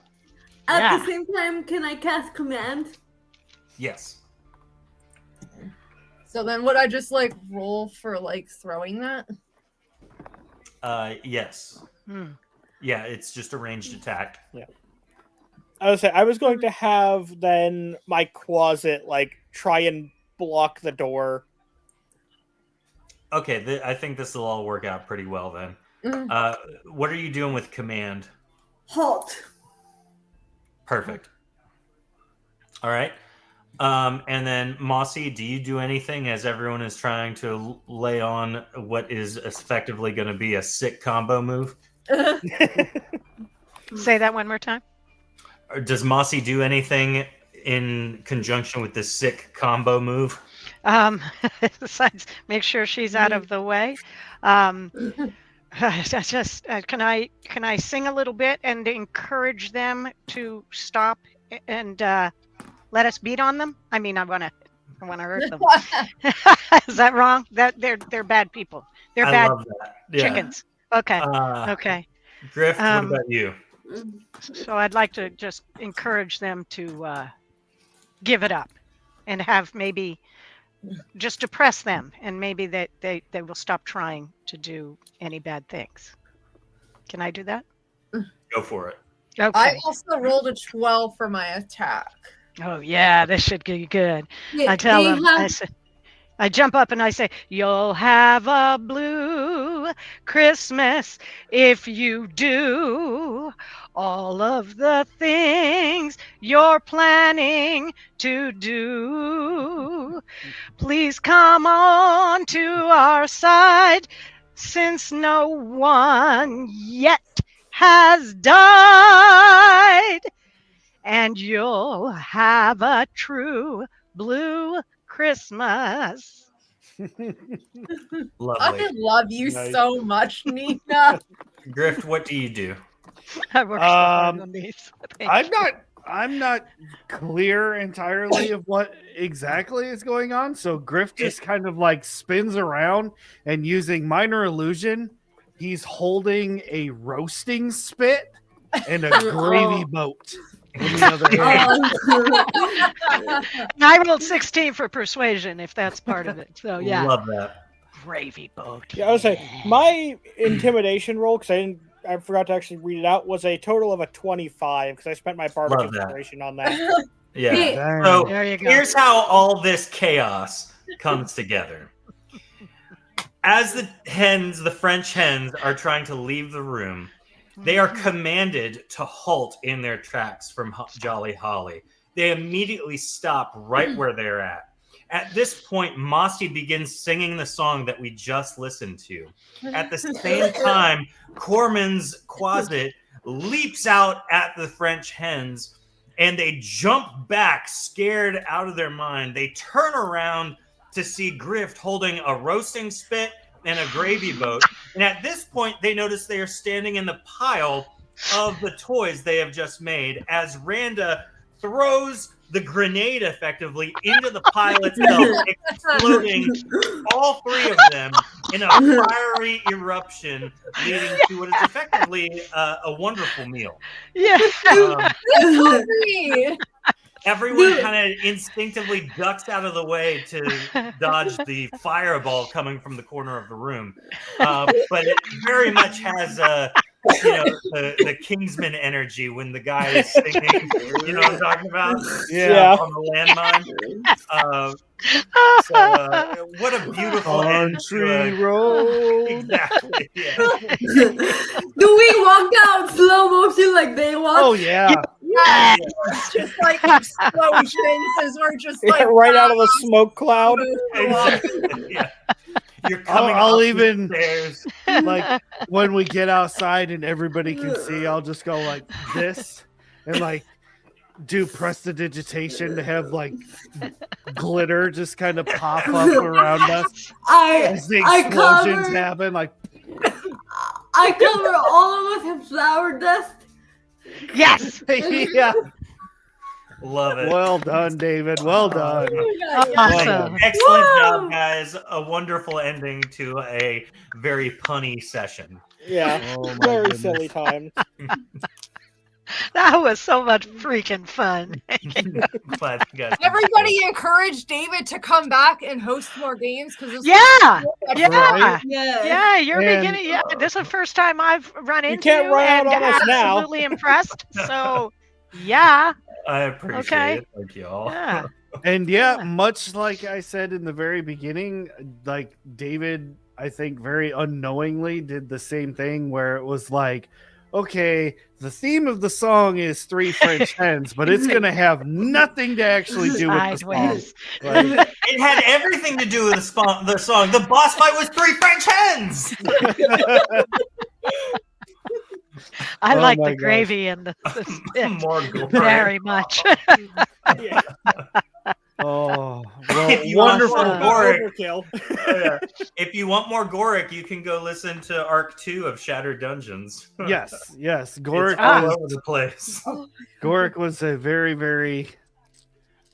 At the same time, can I cast command? Yes. So then would I just like roll for like throwing that? Yes. Yeah, it's just a ranged attack. Yeah. I was going to have then my Quasit like try and block the door. Okay, I think this will all work out pretty well then. What are you doing with command? Halt. Perfect. All right. And then Mossy, do you do anything as everyone is trying to lay on what is effectively going to be a sick combo move? Say that one more time. Or does Mossy do anything in conjunction with this sick combo move? Besides, make sure she's out of the way. Just can I sing a little bit and encourage them to stop and let us beat on them? I mean, I want to hurt them. Is that wrong? That they're bad people. They're bad chickens. Okay. Okay. Griff, what about you? So I'd like to just encourage them to give it up and have maybe just depress them, and maybe they will stop trying to do any bad things. Can I do that? Go for it. Okay. I also rolled a 12 for my attack. Oh yeah, this should be good. Yeah, I tell them, I jump up and I say, "You'll have a blue Christmas if you do all of the things you're planning to do. Please come on to our side, since no one yet has died. And you'll have a true blue Christmas." Lovely. I love you so much, Nina. Griff, what do you do? I worked so hard on these. I'm not clear entirely of what exactly is going on. So Griff just kind of like spins around, and using minor illusion, he's holding a roasting spit and a gravy boat in the other hand. I rolled 16 for persuasion, if that's part of it. So yeah, Love that. gravy boat. Yeah, I would say my intimidation roll, because I forgot to actually read it out, was a total of a 25 because I spent my barbecue inspiration on that. Yeah. So There you go. here's how all this chaos comes together. As the French hens are trying to leave the room, they are commanded to halt in their tracks from Jolly Holly. They immediately stop right where they're at. At this point, Mossy begins singing the song that we just listened to. At the same time, Corman's Quasit leaps out at the French hens, and they jump back, scared out of their mind. They turn around to see Griff holding a roasting spit and a gravy boat. And at this point, they notice they are standing in the pile of the toys they have just made as Randa throws the grenade effectively into the pile itself, exploding all three of them in a fiery eruption, leading to what is effectively a wonderful meal. Yeah. Everyone kind of instinctively ducks out of the way to dodge the fireball coming from the corner of the room. But it very much has the Kingsman energy when the guy is singing. You know what I'm talking about? Yeah. On the landmine. What a beautiful end to Country a- road. Exactly. Yeah. Do we walk down slow motion like they walk? Oh yeah. Yeah, it's just like explosions as we're just like right out of the smoke cloud. Exactly. Yeah. You're coming I'll up the even stairs. like when we get outside and everybody can see, I'll just go like this and like do prestidigitation to have like glitter just kind of pop up around us as the explosions happen. Like I cover all of us in flower dust. Yes. yeah. Love it. Well done, David. Well done. Awesome. Excellent Whoa. job, guys. A wonderful ending to a very punny session. Yeah. Oh, my Very goodness. silly time. That was so much freaking fun. Glad you guys Everybody encourage David to come back and host more games because Yeah. Yeah. Right? Yeah, you're And- beginning. Yeah, this is the first time I've run into can't run out and on us now. absolutely impressed. So, yeah, I appreciate Okay. it. Thank you all. yeah. And yeah, much like I said in the very beginning, like David, I think very unknowingly did the same thing where it was like, okay, the theme of the song is 3 French hens, but it's going to have nothing to actually do with the song. Sideways. Like, It had everything to do with the song. The boss fight was 3 French hens. I Oh like my the gosh. gravy and the spit More glory. very much. Yeah. oh, well, If you want wonderful. more Goric, Overkill. if you want more Goric, you can go listen to Arc 2 of Shattered Dungeons. Yes, yes. It's Goric all was, over the place. Goric was a very, very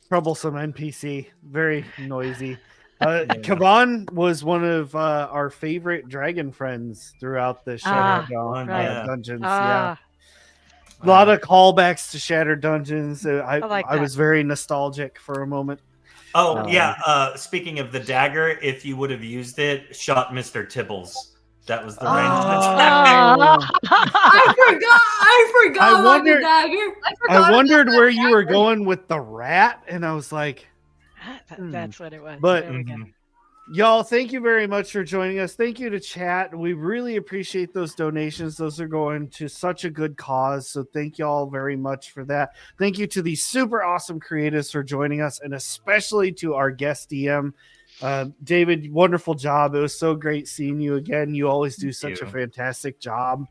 troublesome NPC, very noisy. Kavan was one of our favorite dragon friends throughout the Shattered right. Dungeons. Ah, A lot of callbacks to Shattered Dungeons. I like that. was very nostalgic for a moment. Oh, yeah. Speaking of the dagger, if you would have used it, shot Mr. Tibbles. That was the range of the dagger. I forgot I about wonder- the dagger. I wondered where you were going with the rat, and I was like, That's what it was. But- There we go. y'all, thank you very much for joining us. Thank you to chat. We really appreciate those donations. Those are going to such a good cause. So thank y'all very much for that. Thank you to these super awesome creatives for joining us, and especially to our guest DM. David, wonderful job. It was so great seeing you again. You always do such a fantastic job.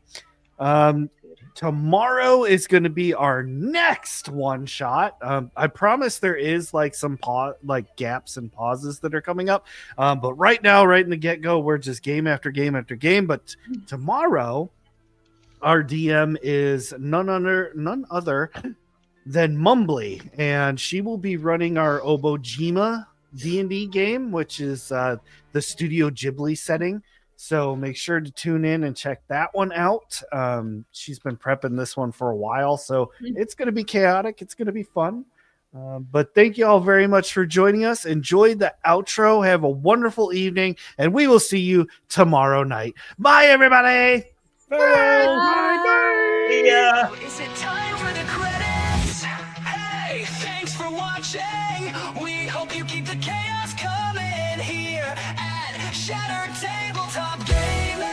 Tomorrow is going to be our next one shot. I promise there is like some gaps and pauses that are coming up. But right now, right in the get-go, we're just game after game after game. But tomorrow, our DM is none other than Mumbly, and she will be running our Obojima D&D game, which is the Studio Ghibli setting. So make sure to tune in and check that one out. She's been prepping this one for a while, so it's going to be chaotic. It's going to be fun. But thank you all very much for joining us. Enjoy the outro. Have a wonderful evening, and we will see you tomorrow night. Bye, everybody. Yeah. Is it time for the credits? Hey, thanks for watching. We hope you keep the chaos coming here at Shattered Tabletop Gaming.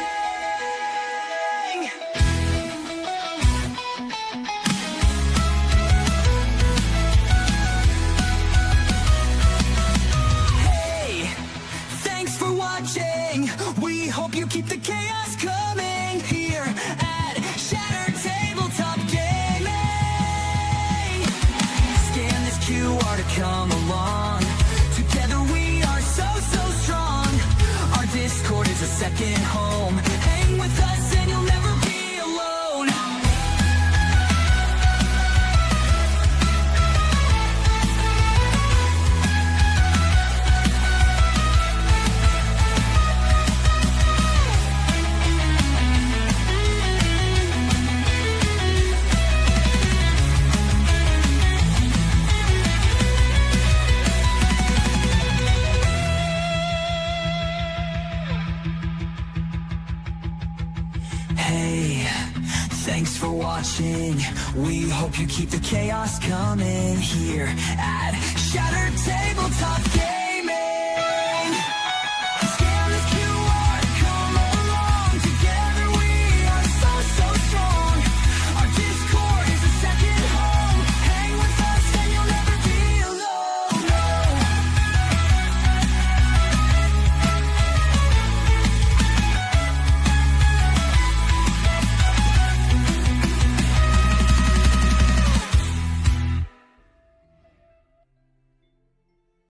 Hey, thanks for watching. We hope you keep the chaos coming here at Shattered Tabletop Gaming. Scan this QR to come along. Together we are so strong. Our Discord is a second home. Hang with us and you'll never be alone. Thanks for watching. We hope you keep the chaos coming here at Shattered Tabletop Games.